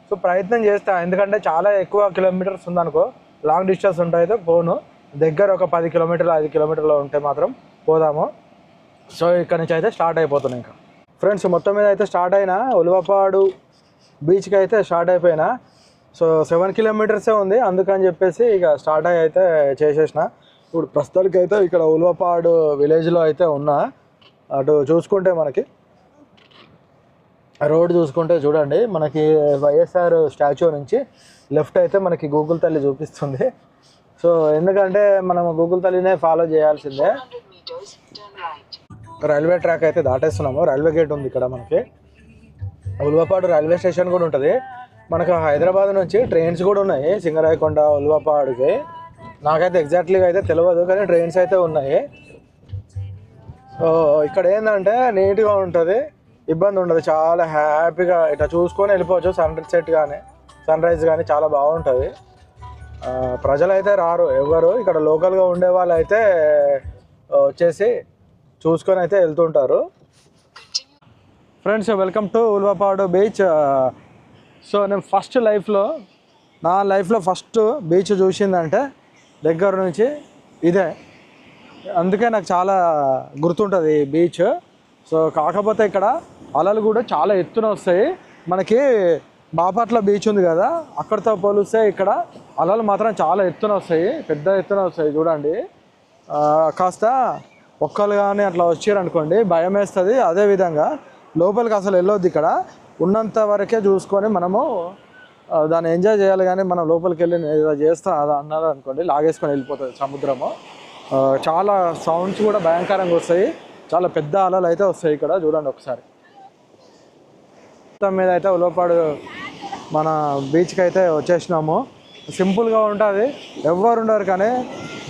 సో ప్రయత్నం చేస్తా, ఎందుకంటే చాలా ఎక్కువ కిలోమీటర్స్ ఉందనుకో, లాంగ్ డిస్టెన్స్ ఉంటాయితే పోను. దగ్గర ఒక 10 కిలోమీటర్లు 5 కిలోమీటర్లు ఉంటే మాత్రం పోదాము. సో ఇక్కడ నుంచి అయితే స్టార్ట్ అయిపోతున్నాయి ఇంకా. ఫ్రెండ్స్ మొత్తం మీద అయితే స్టార్ట్ అయినా, ఉల్వపాడు బీచ్కి అయితే స్టార్ట్ అయిపోయినా. సో 7 కిలోమీటర్సే ఉంది, అందుకని చెప్పేసి ఇక స్టార్ట్ అయ్యి అయితే చేసేసిన. ఇప్పుడు ప్రస్తుతానికి అయితే ఇక్కడ ఉల్వపాడు విలేజ్లో అయితే ఉన్నా. అటు చూసుకుంటే మనకి రోడ్ చూసుకుంటే చూడండి, మనకి వైఎస్ఆర్ స్టాచ్యూ నుంచి లెఫ్ట్ అయితే మనకి గూగుల్ తల్లి చూపిస్తుంది. సో ఎందుకంటే మనం గూగుల్ తల్లినే ఫాలో చేయాల్సిందే. రైల్వే ట్రాక్ అయితే దాటేస్తున్నాము. రైల్వే గేట్ ఉంది ఇక్కడ మనకి. ఉల్వపాడు రైల్వే స్టేషన్ కూడా ఉంటుంది. మనకు హైదరాబాద్ నుంచి ట్రైన్స్ కూడా ఉన్నాయి సింగరాయకొండ ఉల్వపాడుకి. నాకైతే ఎగ్జాక్ట్లీగా అయితే తెలియదు, కానీ ట్రైన్స్ అయితే ఉన్నాయి. సో ఇక్కడ ఏంటంటే నీట్గా ఉంటుంది, ఇబ్బంది ఉండదు, చాలా హ్యాపీగా ఇట్లా చూసుకొని వెళ్ళిపోవచ్చు. సన్ రైజ్ కానీ చాలా బాగుంటుంది. ప్రజలైతే రారు ఎవరు, ఇక్కడ లోకల్గా ఉండే వాళ్ళు అయితే వచ్చేసి చూసుకొని అయితే వెళ్తుంటారు. Friends, welcome to Ulvapadu beach. So నేను నా లైఫ్లో ఫస్ట్ బీచ్ చూసిందంటే దగ్గర నుంచి ఇదే, అందుకే నాకు చాలా గుర్తుంటుంది ఈ బీచ్. సో కాకపోతే ఇక్కడ అలలు కూడా చాలా ఎత్తున వస్తాయి. మనకి బాపట్ల బీచ్ ఉంది కదా, అక్కడితో పోలిస్తే ఇక్కడ అలలు మాత్రం చాలా ఎత్తున వస్తాయి, పెద్ద ఎత్తున వస్తాయి. చూడండి, కాస్త ఒక్కరు కానీ అట్లా వచ్చారనుకోండి భయం వేస్తుంది. అదేవిధంగా లోపలికి అసలు వెళ్ళొద్దు, ఇక్కడ ఉన్నంత వరకే చూసుకొని మనము దాన్ని ఎంజాయ్ చేయాలి. కానీ మనం లోపలికి వెళ్ళి ఏదో చేస్తా అన్నారు అనుకోండి లాగేసుకొని వెళ్ళిపోతుంది సముద్రము. చాలా సౌండ్స్ కూడా భయంకరంగా వస్తాయి, చాలా పెద్ద అలలు అయితే వస్తాయి ఇక్కడ. చూడండి ఒకసారి. మొత్తం మీద అయితే ఉల్వపాడు మన బీచ్కి అయితే వచ్చేసినాము. సింపుల్గా ఉంటుంది, ఎవ్వరు ఉండరు కానీ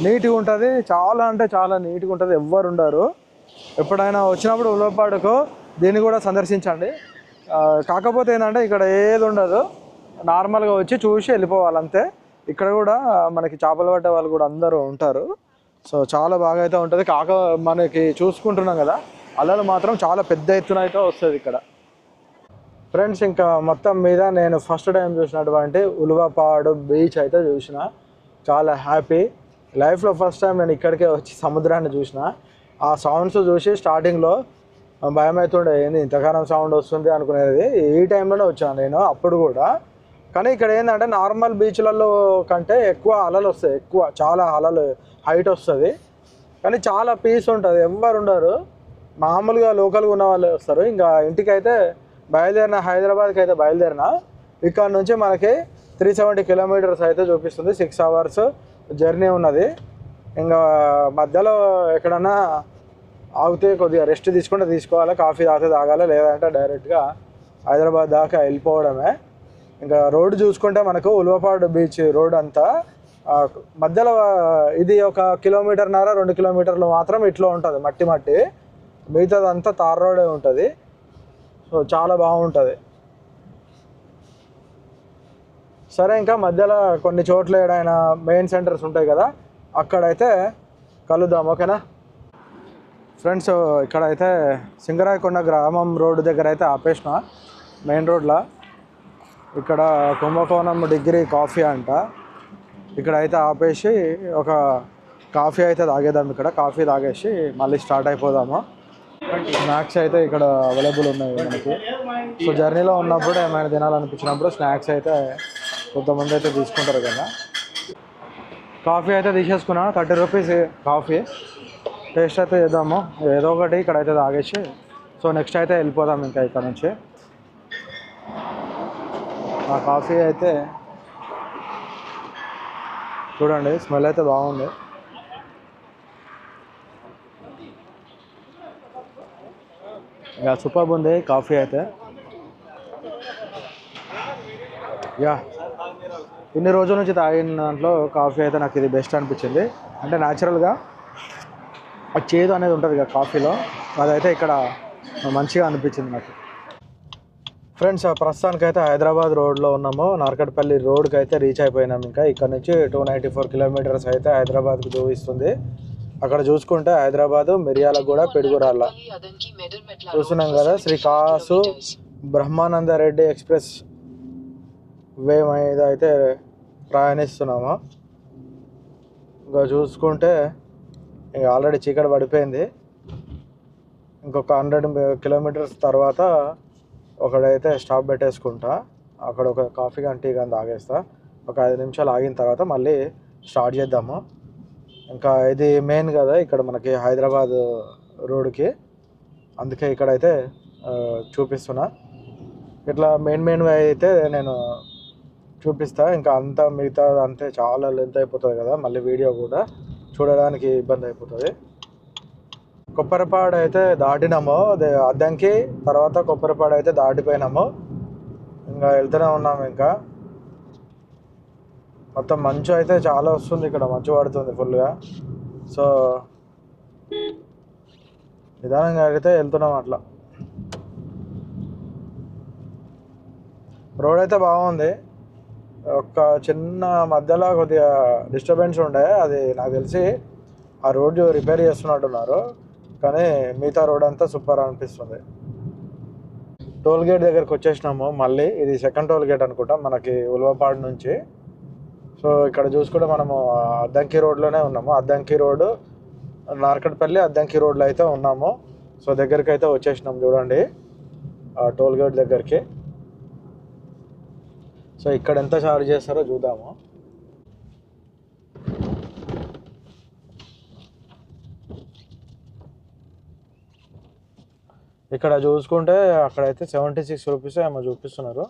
నీట్గా ఉంటుంది. చాలా అంటే చాలా నీట్గా ఉంటుంది, ఎవ్వరు ఉండరు. ఎప్పుడైనా వచ్చినప్పుడు ఉల్వపాడుకు దీన్ని కూడా సందర్శించండి. కాకపోతే ఏంటంటే ఇక్కడ ఏది ఉండదు, నార్మల్గా వచ్చి చూసి వెళ్ళిపోవాలి అంతే. ఇక్కడ కూడా మనకి చేపలు పట్టే వాళ్ళు కూడా అందరూ ఉంటారు. సో చాలా బాగా అయితే ఉంటుంది. మనకి చూసుకుంటున్నాం కదా, అలలు మాత్రం చాలా పెద్ద ఎత్తున అయితే వస్తుంది ఇక్కడ. ఫ్రెండ్స్, ఇంకా మొత్తం మీద నేను ఫస్ట్ టైం చూసినటువంటి ఉల్వపాడు బీచ్ అయితే చూసిన. చాలా హ్యాపీ. లైఫ్లో ఫస్ట్ టైం నేను ఇక్కడికే వచ్చి సముద్రాన్ని చూసిన. ఆ సౌండ్స్ చూసి స్టార్టింగ్లో భయం అవుతుండే, ఏంది ఇంతకాలం సౌండ్ వస్తుంది అనుకునేది. ఈ టైంలోనే వచ్చాను నేను అప్పుడు కూడా. కానీ ఇక్కడ ఏంటంటే నార్మల్ బీచ్లలో కంటే ఎక్కువ అలలు వస్తాయి, చాలా అలలు హైట్ వస్తుంది. కానీ చాలా పీస్ ఉంటుంది, ఎవ్వరు ఉండరు. మామూలుగా లోకల్గా ఉన్న వాళ్ళు వస్తారు. ఇంకా ఇంటికైతే బయలుదేరిన, హైదరాబాద్కి అయితే బయలుదేరిన. ఇక్కడ నుంచి మనకి 370 కిలోమీటర్స్ అయితే చూపిస్తుంది. 6 hours జర్నీ ఉన్నది. ఇంకా మధ్యలో ఎక్కడన్నా ఆగితే కొద్దిగా రెస్ట్ తీసుకోవాలి, కాఫీ తాగాలి, లేదంటే డైరెక్ట్గా హైదరాబాద్ దాకా వెళ్ళిపోవడమే. ఇంకా రోడ్డు చూసుకుంటే మనకు ఉల్వపాడు బీచ్ రోడ్ అంతా మధ్యలో ఇది 1 కిలోమీటర్న్నర 2 కిలోమీటర్లు మాత్రం ఇట్లా ఉంటుంది, మట్టి. మిగతాదంతా తార్ రోడే ఉంటుంది. సో చాలా బాగుంటుంది. సరే, ఇంకా మధ్యలో కొన్ని చోట్ల ఏడైనా మెయిన్ సెంటర్స్ ఉంటాయి కదా, అక్కడైతే కలుద్దాం, ఓకేనా ఫ్రెండ్స్. ఇక్కడైతే సింగరాయకొండ గ్రామం రోడ్డు దగ్గర అయితే ఆపేసిన, మెయిన్ రోడ్లో. ఇక్కడ కుంభకోణం డిగ్రీ కాఫీ అంట. ఇక్కడైతే ఆపేసి ఒక కాఫీ అయితే తాగేద్దాం. ఇక్కడ కాఫీ తాగేసి మళ్ళీ స్టార్ట్ అయిపోదాము. స్నాక్స్ అయితే ఇక్కడ అవైలబుల్ ఉన్నాయి మనకి. సో జర్నీలో ఉన్నప్పుడు ఏమైనా తినాలనిపించినప్పుడు స్నాక్స్ అయితే కొంతమంది అయితే తీసుకుంటారు కదా. కాఫీ అయితే తీసేసుకున్నా, 30 రూపీస్ కాఫీ. టేస్ట్ అయితే చేద్దాము ఏదో ఒకటి ఇక్కడైతే తాగేసి. సో నెక్స్ట్ అయితే వెళ్ళిపోదాం ఇంకా ఇక్కడ నుంచి. ఆ కాఫీ అయితే చూడండి, స్మెల్ అయితే బాగుంది. ఇక సూపర్ ఉంది కాఫీ అయితే. ఇన్ని రోజుల నుంచి తాగిన దాంట్లో కాఫీ అయితే నాకు ఇది బెస్ట్ అనిపించింది. అంటే న్యాచురల్గా ఆ చేదు అనేది ఉంటుంది కదా కాఫీలో, అదైతే ఇక్కడ మంచిగా అనిపించింది నాకు. ఫ్రెండ్స్, ప్రస్తుతానికైతే హైదరాబాద్ రోడ్లో ఉన్నాము. నార్కట్పల్లి రోడ్కి అయితే రీచ్ అయిపోయినాం. ఇంకా ఇక్కడ నుంచి 294 కిలోమీటర్స్ అయితే హైదరాబాద్కు చూపిస్తుంది. అక్కడ చూసుకుంటే హైదరాబాదు మిర్యాలగూడ పిడుగురాళ్ళ చూస్తున్నాం కదా. శ్రీ కాసు బ్రహ్మానందరెడ్డి ఎక్స్ప్రెస్ వే మీద అయితే ప్రయాణిస్తున్నాము. ఇంకా చూసుకుంటే ఇంకా ఆల్రెడీ చీకటి పడిపోయింది. ఇంకొక 100 కిలోమీటర్స్ తర్వాత ఒకడైతే స్టాప్ పెట్టేసుకుంటా. అక్కడ ఒక కాఫీ కానీ టీ కానీ తాగేస్తా. ఒక 5 నిమిషాలు ఆగిన తర్వాత మళ్ళీ స్టార్ట్ చేద్దాము. ఇంకా ఇది మెయిన్ కదా ఇక్కడ మనకి హైదరాబాద్ రోడ్డుకి, అందుకే ఇక్కడైతే చూపిస్తున్నా. ఇట్లా మెయిన్ అయితే నేను చూపిస్తా. ఇంకా అంతా మిగతా అంతే చాలా లెంత్ అయిపోతుంది కదా, మళ్ళీ వీడియో కూడా చూడడానికి ఇబ్బంది అయిపోతుంది. కొప్పరపాడు అయితే దాటినాము, అద్దంకి తర్వాత కొప్పరపాడు అయితే దాటిపోయినాము. ఇంకా వెళ్తూనే ఉన్నాము. ఇంకా మొత్తం మంచు అయితే చాలా వస్తుంది, ఇక్కడ మంచు పడుతుంది ఫుల్గా. సో నిదానంగా అయితే వెళ్తున్నాం. అట్లా రోడ్ అయితే బాగుంది. ఒక చిన్న మధ్యలో కొద్దిగా డిస్టర్బెన్స్ ఉండే, అది నాకు తెలిసి ఆ రోడ్డు రిపేర్ చేస్తున్నట్టున్నారు, కానీ మిగతా రోడ్ అంతా సూపర్ అనిపిస్తుంది. టోల్ గేట్ దగ్గరికి వచ్చేసినాము. మళ్ళీ ఇది సెకండ్ టోల్ గేట్ అనుకుంటాం మనకి ఉల్వపాడు నుంచి. సో ఇక్కడ చూసుకుంటే మనము అద్దంకి రోడ్లోనే ఉన్నాము. అద్దంకి రోడ్డు, నార్కట్పల్లి అద్దంకి రోడ్లో అయితే ఉన్నాము. సో దగ్గరికి అయితే వచ్చేసినాం చూడండి, ఆ టోల్ గేట్ దగ్గరికి. సో ఇక్కడ ఎంత ఛార్జ్ చేస్తారో చూద్దాము. ఇక్కడ చూసుకుంటే అక్కడైతే 76 రూపీస్ ఏమో చూపిస్తున్నారు.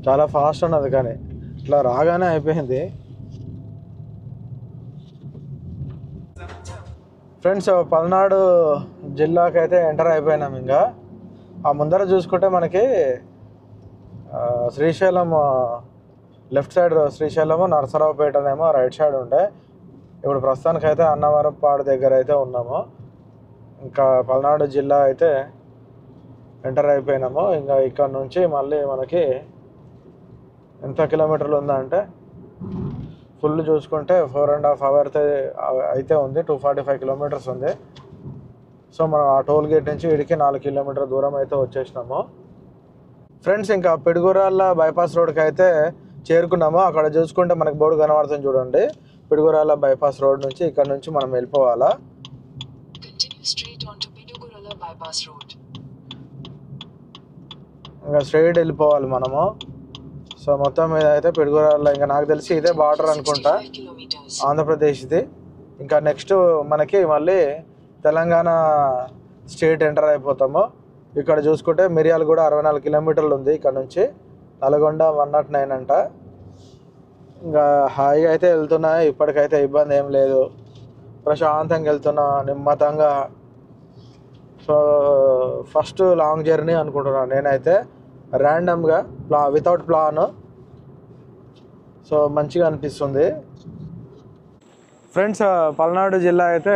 చాలా ఫాస్ట్ ఉన్నది, కానీ ఇట్లా రాగానే అయిపోయింది. ఫ్రెండ్స్, పల్నాడు జిల్లాకి అయితే ఎంటర్ అయిపోయినాం. ఇంకా ఆ ముందర చూసుకుంటే మనకి శ్రీశైలం లెఫ్ట్ సైడ్, శ్రీశైలము నరసరావుపేటనేమో రైట్ సైడ్ ఉండే. ఇప్పుడు ప్రస్తుతానికి అయితే అన్నవరపాడు దగ్గర అయితే ఉన్నాము. ఇంకా పల్నాడు జిల్లా అయితే ఎంటర్ అయిపోయినాము. ఇంకా ఇక్కడ నుంచి మళ్ళీ మనకి ఎంత కిలోమీటర్లు ఉందంటే ఫుల్ చూసుకుంటే 4.5 hours అయితే ఉంది. 245 kilometers ఉంది. సో మనం ఆ టోల్ గేట్ నుంచి వీడికి 4 kilometer దూరం అయితే వచ్చేసినాము. ఫ్రెండ్స్, ఇంకా పిడుగురాళ్ళ బైపాస్ రోడ్కి అయితే చేరుకున్నాము. అక్కడ చూసుకుంటే మనకి బోర్డు కనబడుతుంది చూడండి, పిడుగురాళ్ళ బైపాస్ రోడ్ నుంచి ఇక్కడ నుంచి మనం వెళ్ళిపోవాలా. ఇంకా స్ట్రైట్ వెళ్ళిపోవాలి మనము. సో మొత్తం మీద అయితే పిడుగురాళ్ళ, ఇంకా నాకు తెలిసి ఇదే బార్డర్ అనుకుంటా, ఆంధ్రప్రదేశ్ది. ఇంకా నెక్స్ట్ మనకి మళ్ళీ తెలంగాణ స్టేట్ ఎంటర్ అయిపోతాము. ఇక్కడ చూసుకుంటే మిర్యాలగూడ 64 kilometers ఉంది ఇక్కడ నుంచి. నల్గొండ 109 అంట. ఇంకా హాయిగా అయితే వెళ్తున్నా, ఇప్పటికైతే ఇబ్బంది ఏం లేదు, ప్రశాంతంగా వెళ్తున్నా నిమ్మతంగా. సో ఫస్ట్ లాంగ్ జర్నీ అనుకుంటున్నాను నేనైతే, ర్యాండమ్గా వితౌట్ ప్లాన్. సో మంచిగా అనిపిస్తుంది. ఫ్రెండ్స్, పల్నాడు జిల్లా అయితే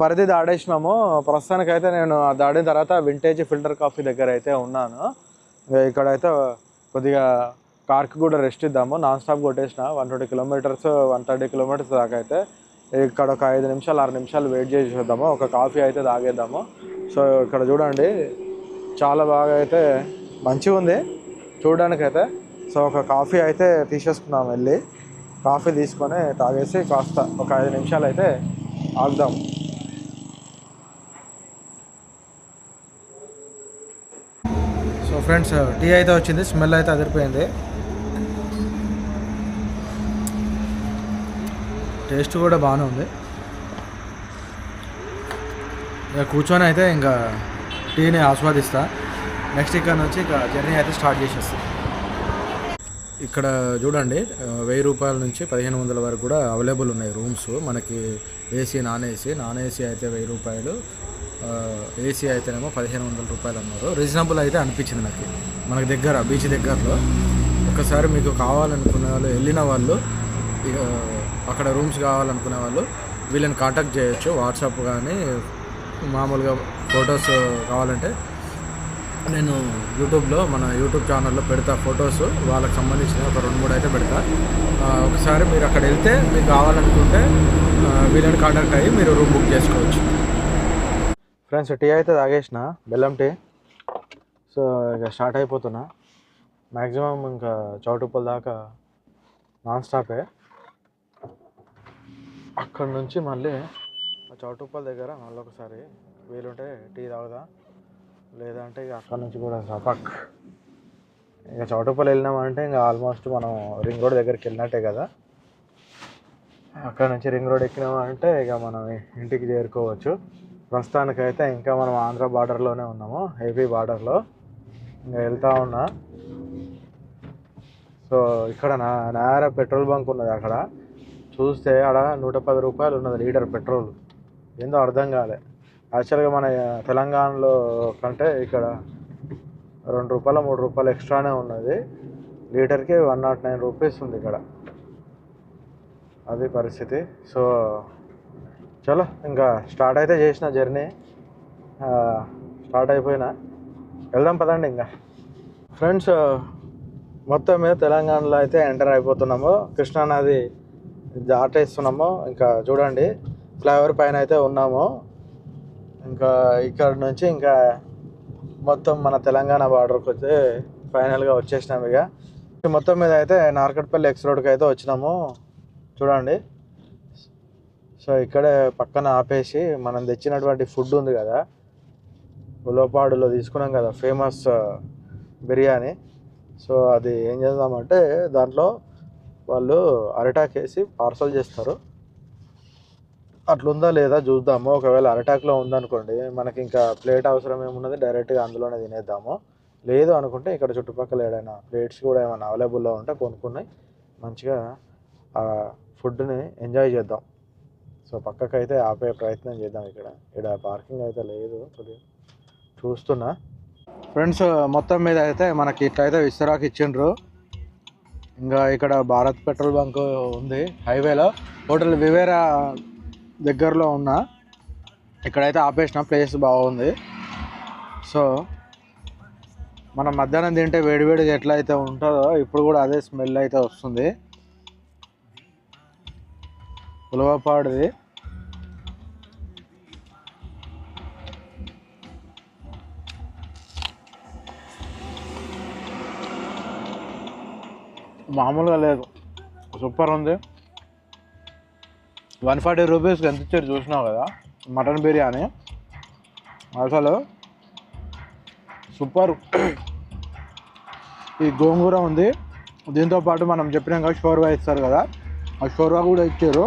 పరిధి దాడేసినాము. ప్రస్తుతానికైతే నేను దాడిన తర్వాత వింటేజ్ ఫిల్టర్ కాఫీ దగ్గర అయితే ఉన్నాను. ఇక్కడైతే కొద్దిగా కార్కి కూడా రెస్ట్ ఇద్దాము. నాన్ స్టాప్ కొట్టేసిన 120 kilometers 130 kilometers దాకా అయితే. ఇక్కడ ఒక 5 నిమిషాలు 6 నిమిషాలు వెయిట్ చేసేద్దాము, ఒక కాఫీ అయితే తాగేద్దాము. సో ఇక్కడ చూడండి, చాలా బాగా అయితే మంచిగా ఉంది చూడడానికైతే. సో ఒక కాఫీ అయితే తీసేసుకున్నాం, వెళ్ళి కాఫీ తీసుకొని తాగేసి కాస్త ఒక 5 నిమిషాలు అయితే ఆగుదాం. సో ఫ్రెండ్స్, టీ అయితే వచ్చింది, స్మెల్ అయితే అదిరిపోయింది, టేస్ట్ కూడా బాగానే ఉంది. ఇక కూర్చొని అయితే ఇంకా టీని ఆస్వాదిస్తా. నెక్స్ట్ ఇక్కడ నుంచి ఇక జర్నీ అయితే స్టార్ట్ చేసేస్తాం. ఇక్కడ చూడండి, 1000 రూపాయల నుంచి 1500 వరకు కూడా అవైలబుల్ ఉన్నాయి రూమ్స్ మనకి. ఏసీ, నాన్ ఏసీ అయితే 1000 రూపాయలు, ఏసీ అయితేనేమో 1500 రూపాయలు అన్నారు. రీజనబుల్ అయితే అనిపించింది నాకు. మనకి దగ్గర బీచ్ దగ్గరలో. ఒకసారి మీకు కావాలనుకునే వాళ్ళు, వెళ్ళిన వాళ్ళు, ఇక అక్కడ రూమ్స్ కావాలనుకునే వాళ్ళు వీళ్ళని కాంటాక్ట్ చేయొచ్చు. వాట్సాప్ కానీ మామూలుగా ఫొటోస్ కావాలంటే నేను యూట్యూబ్లో, మన యూట్యూబ్ ఛానల్లో పెడతా ఫొటోస్, వాళ్ళకి సంబంధించిన ఒక 2-3 అయితే పెడతా. ఒకసారి మీరు అక్కడ వెళ్తే మీకు కావాలనుకుంటే వీళ్ళని కాంటాక్ట్ అయ్యి మీరు రూమ్ బుక్ చేసుకోవచ్చు. ఫ్రెండ్స్, టీ అయితే తాగేసిన, బెల్లం టీ. సో ఇక స్టార్ట్ అయిపోతున్నా. మ్యాక్సిమం ఇంకా చౌటుప్పల్ దాకా నాన్ స్టాపే. అక్కడ నుంచి మళ్ళీ చౌటుప్పల్ దగ్గర మళ్ళీ ఒకసారి వీలుంటే టీ తాగుదా, లేదంటే ఇక అక్కడ నుంచి కూడా సపక్. ఇక చౌటుప్పల్ వెళ్ళినామంటే ఇంకా ఆల్మోస్ట్ మనం రింగ్ రోడ్ దగ్గరికి వెళ్ళినట్టే కదా. అక్కడ నుంచి రింగ్ రోడ్ ఎక్కినామంటే ఇక మనం ఇంటికి చేరుకోవచ్చు. ప్రస్తుతానికైతే ఇంకా మనం ఆంధ్ర బార్డర్లోనే ఉన్నాము, ఏపీ బార్డర్లో. ఇంకా వెళ్తూ ఉన్నా. సో ఇక్కడ నేర పెట్రోల్ బంక్ ఉన్నది. అక్కడ చూస్తే ఆడ 110 రూపాయలు ఉన్నది లీటర్ పెట్రోల్. ఏందో అర్థం కాలే. యాక్చువల్గా మన తెలంగాణలో కంటే ఇక్కడ 2 రూపాయలు 3 రూపాయలు ఎక్స్ట్రానే ఉన్నది. లీటర్కి 109 రూపీస్ ఉంది ఇక్కడ. అది పరిస్థితి. సో చలో ఇంకా స్టార్ట్ అయితే చేసిన జర్నీ. స్టార్ట్ అయిపోయినా వెళ్దాం పదండి ఇంకా. ఫ్రెండ్స్ మొత్తం మీద తెలంగాణలో అయితే ఎంటర్ అయిపోతున్నాము. కృష్ణానది దాటేస్తున్నాము. ఇంకా చూడండి ఫ్లైఓవర్ పైన అయితే ఉన్నాము. ఇంకా ఇక్కడ నుంచి ఇంకా మొత్తం మన తెలంగాణ బార్డర్కి వచ్చి ఫైనల్గా వచ్చేసినాము. ఇక మొత్తం మీద అయితే నార్కట్పల్లి ఎక్స్ రోడ్కి అయితే వచ్చినాము చూడండి. సో ఇక్కడే పక్కన ఆపేసి మనం తెచ్చినటువంటి ఫుడ్ ఉంది కదా, ఉలవపాడులో తీసుకున్నాం కదా ఫేమస్ బిర్యానీ. సో అది ఏం చేద్దామంటే దాంట్లో వాళ్ళు అరిటాక్ వేసి పార్సల్ చేస్తారు. అట్లుందా లేదా చూద్దాము. ఒకవేళ అరిటాక్లో ఉందనుకోండి మనకి ఇంకా ప్లేట్ అవసరం ఏమున్నది, డైరెక్ట్గా అందులోనే తినేద్దాము. లేదు అనుకుంటే ఇక్కడ చుట్టుపక్కల ఏదైనా ప్లేట్స్ కూడా ఏమైనా అవైలబుల్లో ఉంటే కొనుక్కుని మంచిగా ఆ ఫుడ్ని ఎంజాయ్ చేద్దాం. సో పక్కకైతే ఆపే ప్రయత్నం చేద్దాం. ఇక్కడ పార్కింగ్ అయితే లేదు, కొద్దిగా చూస్తున్నా. ఫ్రెండ్స్ మొత్తం మీద అయితే మనకి ఇట్లయితే విస్తరాకు ఇచ్చిండ్రు. ఇంకా ఇక్కడ భారత్ పెట్రోల్ బంక్ ఉంది హైవేలో. హోటల్ వివేరా దగ్గరలో ఉన్న ఇక్కడైతే ఆపేసిన ప్లేస్ బాగుంది. సో మనం మధ్యాహ్నం తింటే వేడివేడిగా ఎట్లా అయితే ఉంటుందో ఇప్పుడు కూడా అదే స్మెల్ అయితే వస్తుంది. ఉలవపాడుది. మామూలుగా లేదు, సూపర్ ఉంది. 140 రూపీస్కి ఎంత ఇచ్చారు చూసినావు కదా మటన్ బిర్యానీ, అసలు సూపర్. ఈ గోంగూర ఉంది, దీంతోపాటు మనం చెప్పినాక షోర్వా ఇస్తారు కదా, ఆ షోర్వా కూడా ఇచ్చారు.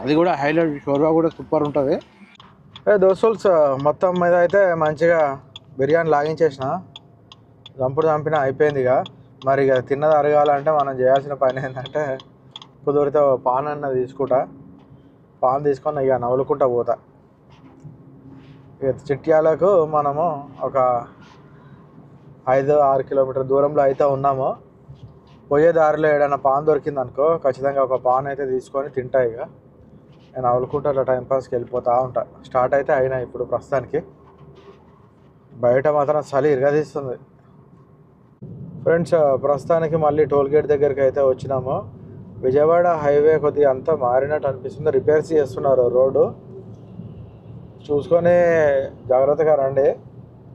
అది కూడా హైలైట్, షోర్వా కూడా సూపర్ ఉంటుంది. దోస్తుల్స్ మొత్తం మీద అయితే మంచిగా బిర్యానీ లాగించేసిన, చంపిన అయిపోయింది. ఇక మరి ఇక తిన్నది అరగాలంటే మనం చేయాల్సిన పని ఏంటంటే కుదిరితే పాన్ అన్న తీసుకుంటా. పాన్ తీసుకొని ఇక నవ్వులుకుంటా పోతా. ఇక చిట్యాలకు మనము ఒక 5-6 కిలోమీటర్ దూరంలో అయితే ఉన్నాము. పోయే దారిలో ఏదైనా పాన్ దొరికింది అనుకో ఖచ్చితంగా ఒక పాన్ అయితే తీసుకొని తింటా. ఇక నేను నవ్వులుకుంటా అట్లా టైంపాస్కి వెళ్ళిపోతూ ఉంటా. స్టార్ట్ అయితే అయినా ఇప్పుడు ప్రస్తుతానికి. బయట మాత్రం చలి ఇరగదీస్తుంది. ఫ్రెండ్స్ ప్రస్తుతానికి మళ్ళీ టోల్గేట్ దగ్గరికి అయితే వచ్చినాము. విజయవాడ హైవే కొద్దిగా అంతా మారినట్టు అనిపిస్తుంది. రిపేర్స్ చేస్తున్నారు రోడ్డు, చూసుకొని జాగ్రత్తగా రండి.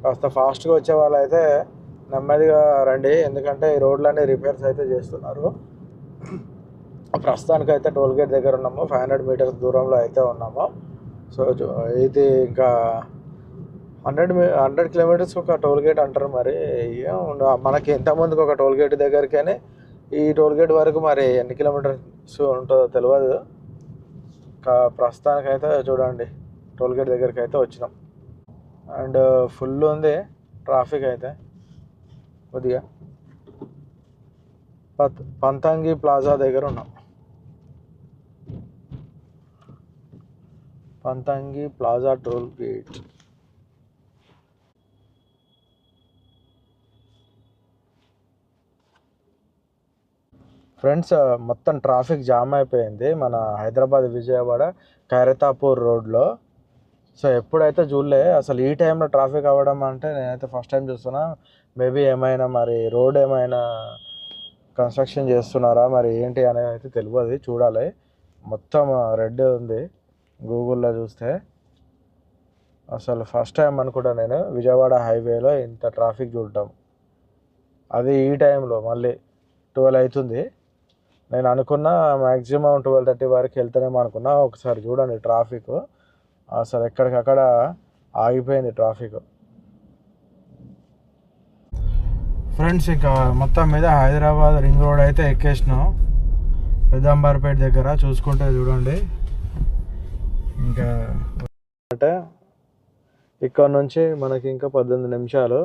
కాస్త ఫాస్ట్గా వచ్చే వాళ్ళు అయితే నెమ్మదిగా రండి, ఎందుకంటే ఈ రోడ్లన్నీ రిపేర్స్ అయితే చేస్తున్నారు. ప్రస్తుతానికైతే టోల్గేట్ దగ్గర ఉన్నాము. 500 మీటర్స్ దూరంలో అయితే ఉన్నాము. సో ఇది ఇంకా 100 కిలోమీటర్స్కి ఒక టోల్గేట్ అంటారు. మరి మనకి ఎంతమందికి ఒక టోల్గేట్ దగ్గరికైనా ఈ టోల్గేట్ వరకు మరి ఎన్ని కిలోమీటర్స్ ఉంటుందో తెలియదు. ప్రస్తుతానికైతే చూడండి టోల్గేట్ దగ్గరికి అయితే వచ్చినాం. అండ్ ఫుల్ ఉంది ట్రాఫిక్ అయితే. కొద్దిగా పంతంగి ప్లాజా దగ్గర ఉన్నాం. Pantangi plaza toll gate. Friends మొత్తం ట్రాఫిక్ జామ్ అయిపోయింది మన హైదరాబాద్ విజయవాడ ఖైరతాపూర్ రోడ్లో. సో ఎప్పుడైతే చూడలే అసలు ఈ టైంలో ట్రాఫిక్ అవ్వడం అంటే నేనైతే ఫస్ట్ టైం చూస్తున్నా. మేబీ ఏమైనా మరి రోడ్ ఏమైనా కన్స్ట్రక్షన్ చేస్తున్నారా మరి ఏంటి అనేది అయితే తెలియదు, చూడాలి. మొత్తం రెడ్ ఉంది గూగుల్లో చూస్తే. అసలు ఫస్ట్ టైం అనుకుంటా నేను విజయవాడ హైవేలో ఇంత ట్రాఫిక్ చూడటం. అది ఈ టైంలో మళ్ళీ 12 అవుతుంది. నేను అనుకున్నా మ్యాక్సిమం 12:30 వరకు వెళ్తానేమో అనుకున్నా. ఒకసారి చూడండి ట్రాఫిక్ అసలు ఎక్కడికక్కడ ఆగిపోయింది ట్రాఫిక్. ఫ్రెండ్స్ ఇక మొత్తం మీద హైదరాబాద్ రింగ్ రోడ్ అయితే ఎక్కేసినాం. పెద్దంబర్పేట దగ్గర చూసుకుంటే చూడండి. ఇంకా అంటే ఇక్కడ నుంచి మనకి ఇంకా 18 నిమిషాలు.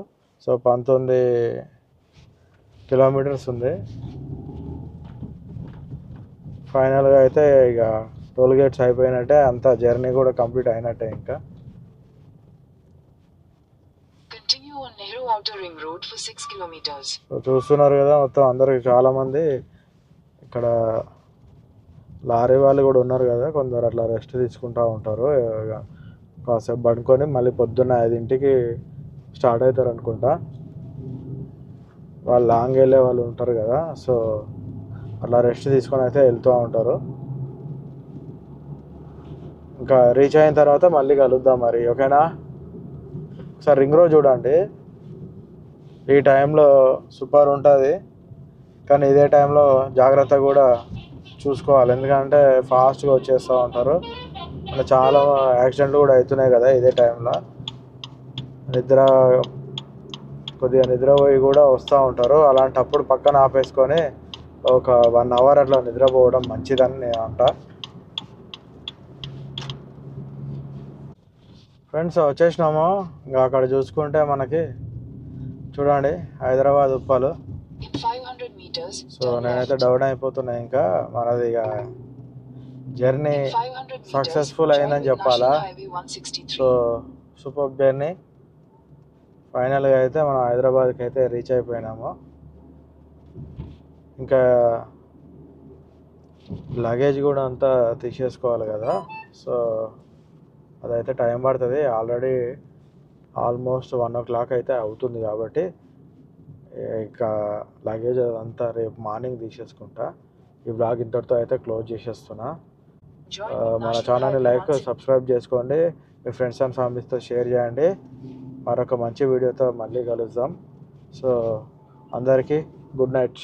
సో 19 కిలోమీటర్స్ ఉంది. ఫైనల్గా అయితే ఇక టోల్ గేట్స్ అయిపోయినట్టే, అంత జర్నీ కూడా కంప్లీట్ అయినట్టే. ఇంకా చూస్తున్నారు కదా మొత్తం అందరికి, చాలామంది ఇక్కడ లారీ వాళ్ళు కూడా ఉన్నారు కదా, కొందరు అట్లా రెస్ట్ తీసుకుంటూ ఉంటారు. కాసేపు పడుకొని మళ్ళీ పొద్దున్న 5ంటికి స్టార్ట్ అవుతారు అనుకుంటా. వాళ్ళు లాంగ్ వెళ్ళే వాళ్ళు ఉంటారు కదా, సో అట్లా రెస్ట్ తీసుకొని అయితే వెళ్తూ ఉంటారు. ఇంకా రీచ్ అయిన తర్వాత మళ్ళీ కలుద్దాం మరి, ఓకేనా? ఒకసారి రింగ్ రోడ్ చూడండి, ఈ టైంలో సూపర్ ఉంటుంది. కానీ ఇదే టైంలో జాగ్రత్త కూడా చూసుకోవాలి, ఎందుకంటే ఫాస్ట్గా వచ్చేస్తూ ఉంటారు. అలా చాలా యాక్సిడెంట్లు కూడా అవుతున్నాయి కదా ఇదే టైంలో. కొద్దిగా నిద్రపోయి కూడా వస్తూ ఉంటారు. అలాంటప్పుడు పక్కన ఆపేసుకొని ఒక 1 అవర్ అట్లా నిద్రపోవడం మంచిదని నేను అంటా. ఫ్రెండ్స్ వచ్చేసినాము. ఇంకా అక్కడ చూసుకుంటే మనకి చూడండి హైదరాబాద్ ఉప్పలు. సో నేనైతే డౌన్ అయిపోతున్నా, ఇంకా మనది ఇక జర్నీ సక్సెస్ఫుల్ అయిందని చెప్పాలా. So super journey. ఫైనల్గా అయితే మనం హైదరాబాద్కి అయితే రీచ్ అయిపోయినాము. ఇంకా లగేజ్ కూడా అంతా తీసేసుకోవాలి కదా, సో అదైతే టైం పడుతుంది. ఆల్రెడీ ఆల్మోస్ట్ 1 o'clock అయితే అవుతుంది కాబట్టి ఇక లగేజ్ అదంతా రేపు మార్నింగ్ తీసేసుకుంటా. ఈ బ్లాగ్ ఇంతటితో అయితే క్లోజ్ చేసేస్తున్నా. మన ఛానల్ని లైక్ సబ్స్క్రైబ్ చేసుకోండి, మీ ఫ్రెండ్స్ అండ్ ఫ్యామిలీస్తో షేర్ చేయండి. మరొక మంచి వీడియోతో మళ్ళీ కలుద్దాం. సో అందరికీ గుడ్ నైట్.